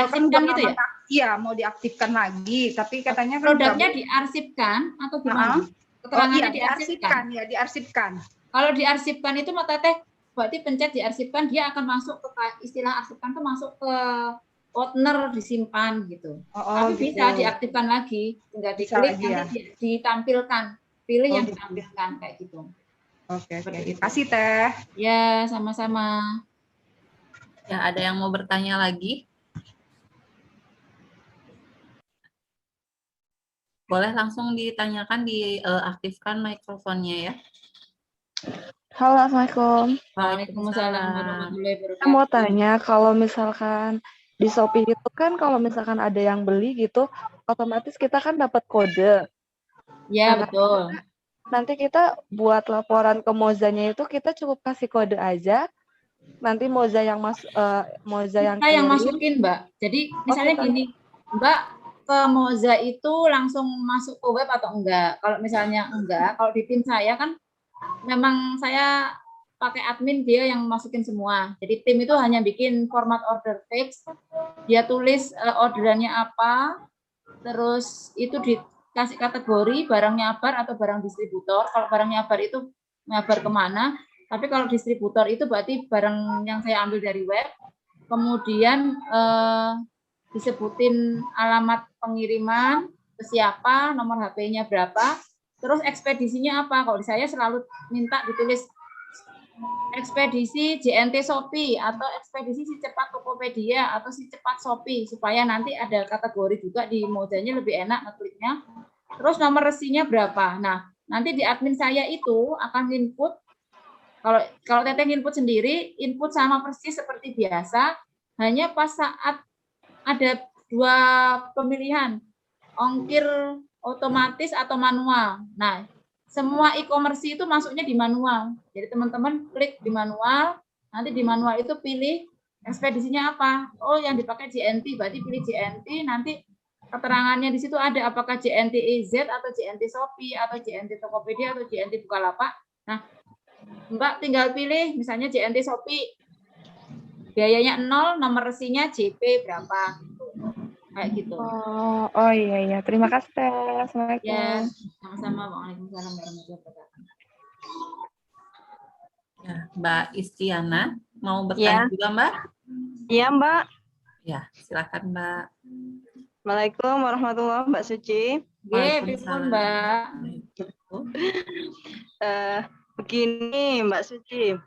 Kan udah gitu ya? Iya, mau diaktifkan lagi, tapi katanya produknya diarsipkan atau gimana? Keterangannya diarsipkan. Ya, diarsipkan. Kalau diarsipkan itu Teteh berarti pencet diarsipkan, dia akan masuk ke istilah arsipkan itu masuk ke partner disimpan gitu. Tapi gitu. Bisa diaktifkan lagi, tinggal diklik nanti ditampilkan, pilih yang ditampilkan kayak gitu. Oke. Terima kasih Teh. Ya, sama-sama. Ya, ada yang mau bertanya lagi? Boleh langsung ditanyakan, diaktifkan mikrofonnya ya. Halo, Assalamualaikum. Waalaikumsalam warahmatullahi wabarakatuh. Saya mau tanya, kalau misalkan di Shopee itu kan kalau misalkan ada yang beli gitu, otomatis kita kan dapat kode. Ya, betul. Nanti kita buat laporan ke Mozanya itu kita cukup kasih kode aja. Nanti Moza yang Moza yang masukin, Mbak. Jadi misalnya gini, Mbak ke Moza itu langsung masuk ke web atau enggak? Kalau misalnya enggak, kalau di tim saya kan memang saya pakai admin, dia yang masukin semua. Jadi tim itu hanya bikin format order fix, dia tulis orderannya apa, terus itu dikasih kategori barangnya nyabar atau barang distributor. Kalau barang nyabar itu nyabar kemana, tapi kalau distributor itu berarti barang yang saya ambil dari web, kemudian disebutin alamat pengiriman, ke siapa, nomor HP-nya berapa, terus ekspedisinya apa. Kalau di saya selalu minta ditulis ekspedisi JNT Shopee atau ekspedisi si cepat Tokopedia atau si cepat Shopee, supaya nanti ada kategori juga di Mozanya, lebih enak ngekliknya. Terus nomor resinya berapa. Nah, nanti di admin saya itu akan input. Kalau Teteh input sendiri, input sama persis seperti biasa, hanya pas saat ada dua pemilihan, ongkir otomatis atau manual. Nah, semua e-commerce itu masuknya di manual. Jadi teman-teman klik di manual, nanti di manual itu pilih ekspedisinya apa. Oh, yang dipakai JNT, berarti pilih JNT, nanti keterangannya di situ ada apakah JNT EZ atau JNT Shopee atau JNT Tokopedia atau JNT Bukalapak. Nah, Mbak tinggal pilih misalnya JNT Shopee, biayanya 0, nomor resinya JP berapa, kayak gitu. Oh iya. Terima kasih Teh. Assalamualaikum. Ya, sama-sama. Waalaikumsalam warahmatullahi wabarakatuh. Ya, Mbak Istiana mau bertanya juga Mbak? Iya Mbak. Ya, silakan Mbak. Assalamualaikum warahmatullahi wabarakatuh, Mbak Suci. Waalaikumsalam Mbak. Begini Mbak Suci.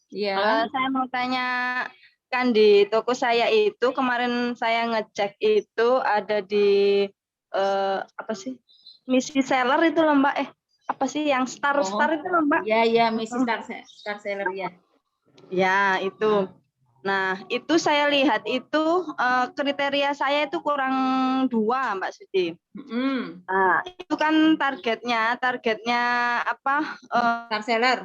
Iya. Saya mau tanya, kan di toko saya itu kemarin saya ngecek itu ada di apa sih, misi seller itu loh Mbak, apa sih yang star itu loh Mbak? Iya, misi star seller ya. Ya itu. Nah, itu saya lihat itu kriteria saya itu kurang 2, Mbak Suci. Nah, itu kan targetnya apa? Star seller.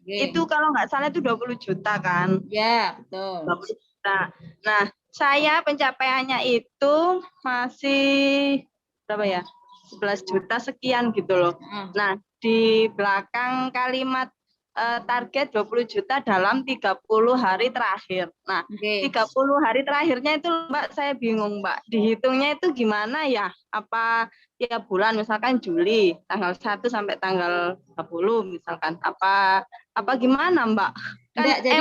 Itu kalau nggak salah itu 20 juta kan? Ya, betul. 20 juta. Nah, saya pencapaiannya itu masih berapa ya? 11 juta sekian gitu loh. Nah, di belakang kalimat target 20 juta dalam 30 hari terakhir. Nah, 30 hari terakhirnya itu Mbak, saya bingung Mbak. Dihitungnya itu gimana ya? Apa tiap bulan misalkan Juli tanggal 1 sampai tanggal 30 misalkan. Apa gimana Mbak? Kan Enggak, jadi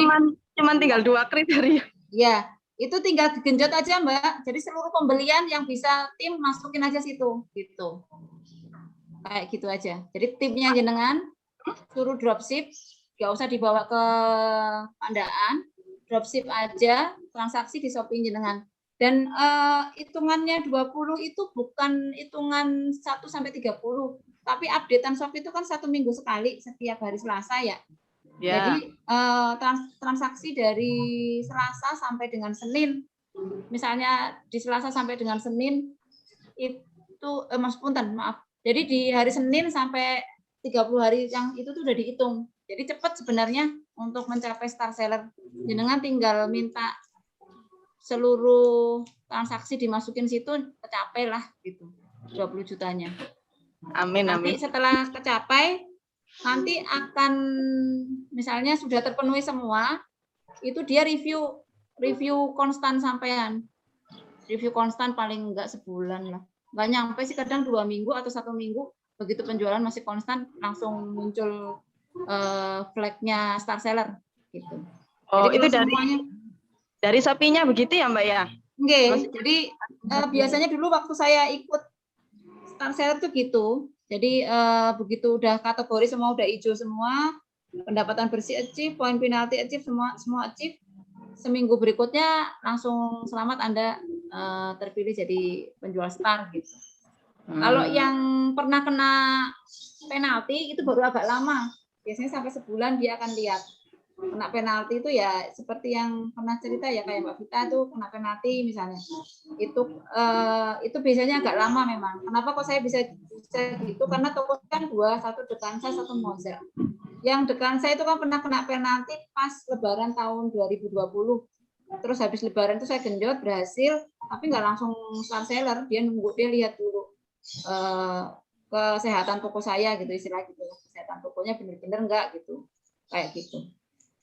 cuman tinggal 2 kriteria. Ya, itu tinggal digenjot aja Mbak. Jadi seluruh pembelian yang bisa tim masukin aja situ gitu. Kayak gitu aja. Jadi timnya jenengan suruh dropship, nggak usah dibawa ke pandaan, dropship aja, transaksi di Shopee jenengan. Dan hitungannya 20 itu bukan hitungan 1 sampai 30, tapi updatean Shopee itu kan 1 minggu sekali setiap hari Selasa ya. Jadi transaksi dari Selasa sampai dengan Senin, misalnya di Selasa sampai dengan Senin itu maaf. Jadi di hari Senin sampai 30 hari yang itu tuh udah dihitung. Jadi cepat sebenarnya untuk mencapai star seller. Jenengan tinggal minta seluruh transaksi dimasukin situ, kecapai lah gitu 20 jutanya. Amin. Nanti setelah kecapai, nanti akan misalnya sudah terpenuhi semua, itu dia review konstan sampean. Review konstan paling enggak sebulan lah. Nggak nyampe sih, kadang 2 minggu atau 1 minggu. Begitu penjualan masih konstan, langsung muncul flag-nya star seller gitu. Oh, jadi itu dari Shopee-nya begitu ya Mbak ya? Oke, jadi biasanya dulu waktu saya ikut star seller tuh gitu. Jadi begitu udah kategori semua udah hijau semua, pendapatan bersih achieve, poin penalti achieve, semua achieve. Seminggu berikutnya langsung selamat Anda terpilih jadi penjual star gitu. Kalau yang pernah kena penalti itu baru agak lama. Biasanya sampai sebulan dia akan lihat. Kena penalti itu ya seperti yang pernah cerita ya, kayak Mbak Vita tuh kena penalti misalnya. Itu biasanya agak lama memang. Kenapa kok saya bisa gitu? Karena toko kan 2, satu Dekansa, satu Moza. Yang Dekansa itu kan pernah kena penalti pas Lebaran tahun 2020. Terus habis Lebaran itu saya genjot, berhasil, tapi nggak langsung star seller. Dia nunggu, dia lihat dulu kesehatan toko saya gitu, istilah gitu. Kesehatan tokonya benar-benar enggak gitu. Kayak gitu.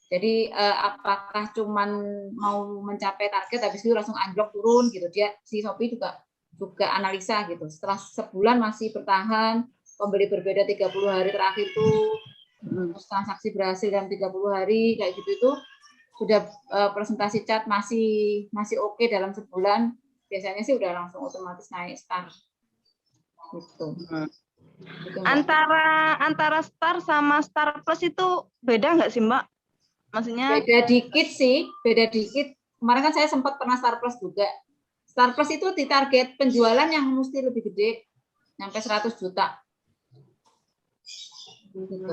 Jadi apakah cuman mau mencapai target habis itu langsung anjlok turun gitu. Dia si Shopee juga analisa gitu. Setelah sebulan masih bertahan, pembeli berbeda 30 hari terakhir itu, transaksi berhasil dalam 30 hari kayak gitu itu sudah presentasi cat masih oke dalam sebulan, biasanya sih udah langsung otomatis naik star. Gitu. Antara star sama star plus itu beda nggak sih Mbak? Maksudnya beda dikit sih, beda dikit. Kemarin kan saya sempat pernah star plus juga. Star plus itu di target penjualan yang mesti lebih gede, sampai 100 juta. Gitu.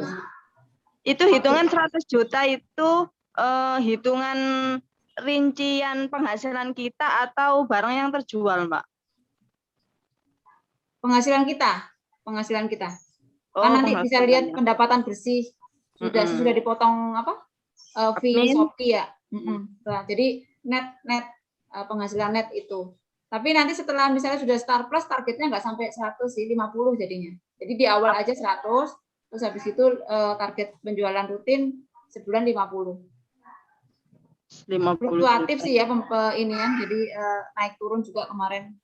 Itu hitungan 100 juta itu hitungan rincian penghasilan kita atau barang yang terjual, Mbak? Penghasilan kita. Kan nanti bisa lihat pendapatan bersih. Sudah dipotong apa? Fee Shopee ya. Nah, jadi net penghasilan net itu. Tapi nanti setelah misalnya sudah star plus, targetnya nggak sampai 100 sih, 50 jadinya. Jadi di awal aja 100, terus habis itu target penjualan rutin sebulan 50. Fluktuatif sih ya inian, jadi naik turun juga kemarin.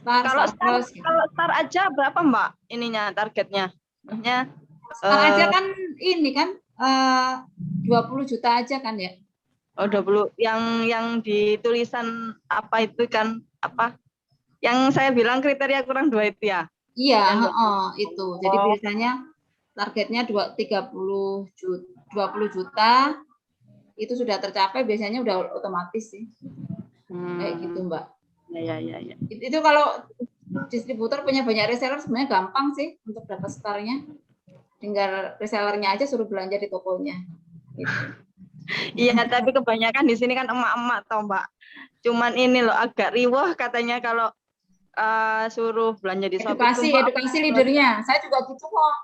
Kalau star aja berapa Mbak ininya targetnya? Maksudnya star aja kan ini kan 20 juta aja kan ya? Oh 20. Yang di tulisan apa itu kan apa? Yang saya bilang kriteria kurang 2 itu ya? Iya, itu. Jadi biasanya targetnya 20 juta itu sudah tercapai, biasanya udah otomatis sih. Kayak gitu Mbak. Ya. Itu kalau distributor punya banyak reseller sebenarnya gampang sih untuk dapat starnya. Tinggal resellernya aja suruh belanja di tokonya. Gitu. Iya, tapi kebanyakan di sini kan emak-emak tau Mbak. Cuman ini loh agak riwah katanya kalau suruh belanja di Shopee tuh, Mbak. Edukasi leadernya. Saya juga gitu kok.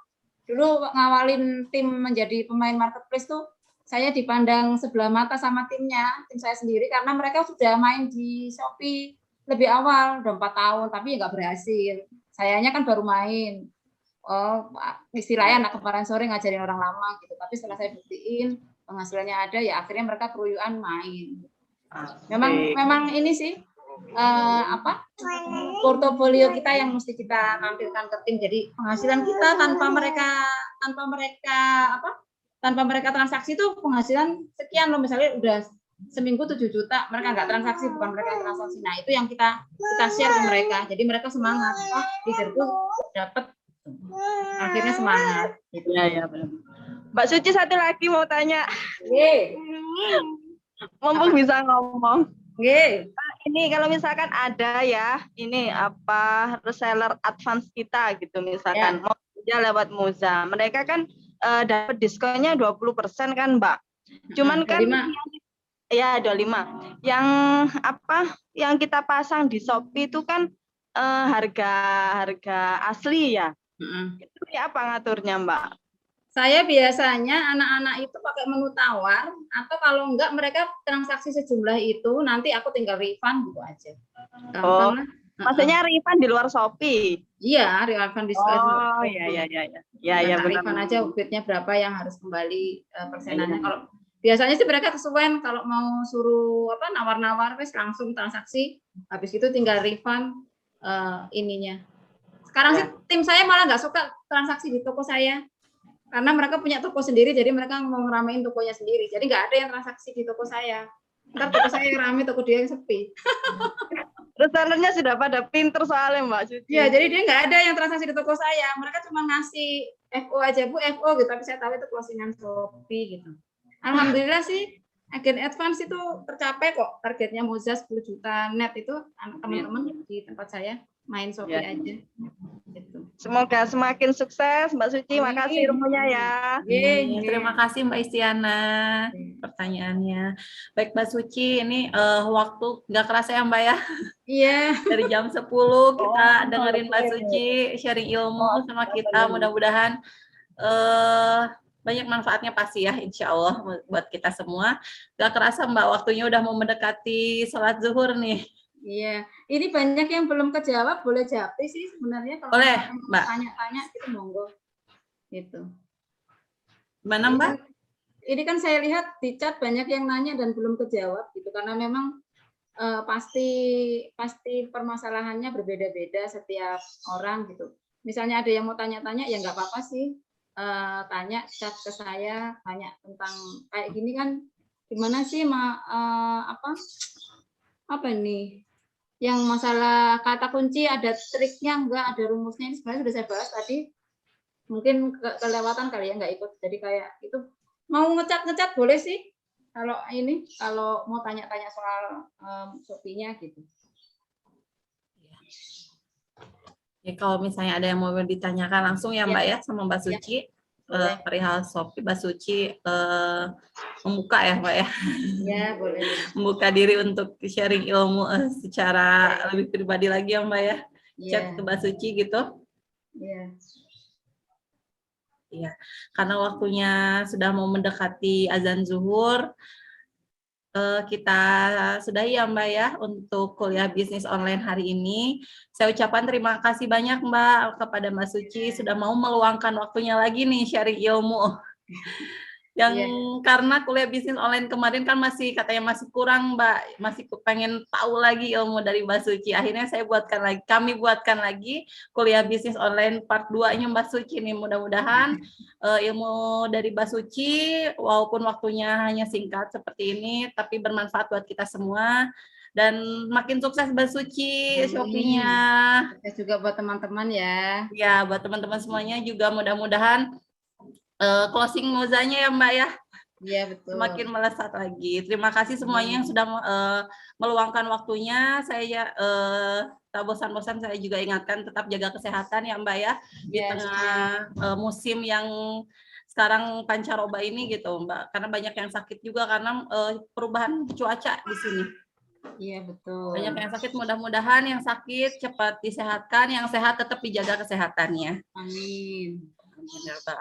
Dulu ngawalin tim menjadi pemain marketplace tuh, saya dipandang sebelah mata sama timnya, tim saya sendiri, karena mereka sudah main di Shopee lebih awal, udah 4 tahun, tapi nggak berhasil. Sayanya kan baru main. Oh, istilahnya anak kemarin sore ngajarin orang lama gitu. Tapi setelah saya buktiin penghasilannya ada, ya akhirnya mereka keruyuan main. Memang ini sih portofolio kita yang mesti kita tampilkan ke tim. Jadi penghasilan kita tanpa mereka transaksi itu penghasilan sekian loh, misalnya udah seminggu 7 juta, mereka nggak transaksi, bukan mereka yang transaksi. Nah itu yang kita share ke mereka, jadi mereka semangat, leaderku dapat, akhirnya semangat. Gitu. Ya benar. Mbak Suci satu lagi mau tanya. Mumpung bisa ngomong. Ini kalau misalkan ada ya, ini apa reseller advance kita gitu misalkan mau kerja lewat Moza, mereka kan dapat diskonnya 20% kan Mbak. Cuman kan 25. Ya 25. Yang apa yang kita pasang di Shopee itu kan harga asli ya. Itu ya apa ngaturnya Mbak? Saya biasanya anak-anak itu pakai menu tawar, atau kalau enggak mereka transaksi sejumlah itu, nanti aku tinggal refund gitu aja. Gampang. Maksudnya refund di luar Shopee? Iya, refund di luar Shopee. Ya, refund aja duitnya berapa yang harus kembali persenannya. Kalau biasanya sih mereka kesuwen kalau mau suruh nawar-nawar, wes langsung transaksi, habis itu tinggal refund ininya. Sekarang sih tim saya malah nggak suka transaksi di toko saya. Karena mereka punya toko sendiri, jadi mereka mau ngeramein tokonya sendiri. Jadi nggak ada yang transaksi di toko saya. Ntar toko saya yang rame, toko dia yang sepi. Resellernya sudah pada pinter soalnya Mbak Suci. Ya, jadi dia nggak ada yang transaksi di toko saya. Mereka cuma ngasih FO aja, Bu, FO gitu. Tapi saya tahu itu closingan Shopee gitu. Alhamdulillah sih, agen advance itu tercapai kok. Targetnya Moza 10 juta net itu teman-teman di tempat saya main Shopee aja. Gitu. Semoga semakin sukses Mbak Suci. Makasih ilmunya ya. Terima kasih Mbak Istiana pertanyaannya. Baik Mbak Suci, ini waktu nggak kerasa ya Mbak ya. Iya. Dari jam 10 kita dengerin Mbak Suci sharing ilmu sama kita. Mudah-mudahan banyak manfaatnya pasti ya, insya Allah buat kita semua. Nggak kerasa Mbak, waktunya udah mau mendekati sholat zuhur nih. Iya, ini banyak yang belum kejawab, boleh japri sih sebenarnya kalau boleh, Mbak. Tanya-tanya itu monggo. Gitu. Mana Mbak? Ini kan saya lihat di chat banyak yang nanya dan belum kejawab gitu, karena memang pasti permasalahannya berbeda-beda setiap orang gitu. Misalnya ada yang mau tanya-tanya, ya nggak apa-apa sih, tanya chat ke saya, tanya tentang kayak gini kan, gimana sih apa nih? Yang masalah kata kunci ada triknya enggak, ada rumusnya, ini sebenarnya sudah saya bahas tadi, mungkin kelewatan kali ya, nggak ikut. Jadi kayak itu mau ngecat boleh sih, kalau mau tanya-tanya soal Shopee-nya gitu. Ya, kalau misalnya ada yang mau ditanyakan langsung ya Mbak ya sama Mbak Suci. Perihal Shopee, Mbak Suci membuka ya Mbak ya. Ya boleh. Membuka diri untuk sharing ilmu secara lebih pribadi lagi ya Mbak ya. Chat ke Mbak Suci gitu. Iya. Iya. Karena waktunya sudah mau mendekati azan zuhur, kita sudahi ya Mbak ya untuk kuliah bisnis online hari ini. Saya ucapkan terima kasih banyak Mbak kepada Mbak Suci sudah mau meluangkan waktunya lagi nih sharing ilmu. Yang karena kuliah bisnis online kemarin kan katanya masih kurang Mbak, masih pengen tahu lagi ilmu dari Mbak Suci. Akhirnya kami buatkan lagi kuliah bisnis online part 2-nya Mbak Suci nih. Mudah-mudahan ilmu dari Mbak Suci walaupun waktunya hanya singkat seperti ini tapi bermanfaat buat kita semua. Dan makin sukses Mbak Suci Shopee-nya. Sukses juga buat teman-teman ya. Ya, buat teman-teman semuanya juga mudah-mudahan closing Mozanya ya Mbak ya. Iya betul. Semakin melesat lagi. Terima kasih semuanya yang sudah meluangkan waktunya. Saya tak bosan-bosan saya juga ingatkan tetap jaga kesehatan ya Mbak ya. Di tengah musim yang sekarang pancaroba ini gitu Mbak, karena banyak yang sakit juga karena perubahan cuaca di sini. Iya betul. Banyak yang sakit, mudah-mudahan yang sakit cepat disehatkan, yang sehat tetap dijaga kesehatannya. Amin.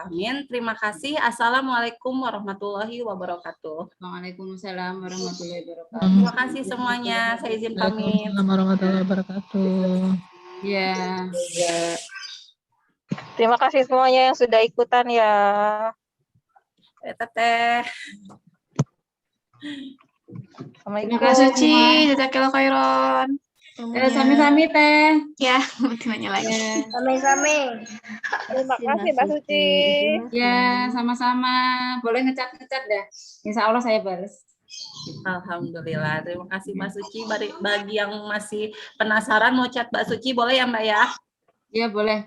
Amin. Terima kasih. Assalamualaikum warahmatullahi wabarakatuh. Waalaikumsalam warahmatullahi wabarakatuh. Terima kasih semuanya. Saya izin pamit. Waalaikumsalam warahmatullahi wabarakatuh. Ya. Terima kasih semuanya yang sudah ikutan ya. Teteh. Terima kasih Suci, jazakallah khairan. Sami-sami Teh. Ya, nanya lagi. Sami-sami. Terima kasih Mbak Suci. Ya, sama-sama. Boleh ngecat-ngecat dah. Insya Allah saya balas. Alhamdulillah. Terima kasih Mbak Suci. Bagi yang masih penasaran mau chat Mbak Suci, boleh ya Mbak ya? Ya, boleh.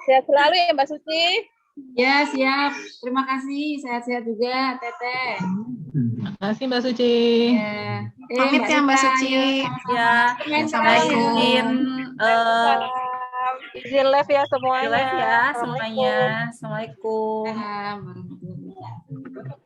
Sehat selalu ya Mbak Suci. Ya, siap. Terima kasih. Sehat-sehat juga, Teteh. Terima kasih Mbak Suci. Ya. Pamit ya Mbak Suci. Ya, saya izin Izin live ya semuanya. live ya semuanya. Assalamualaikum. Assalamualaikum.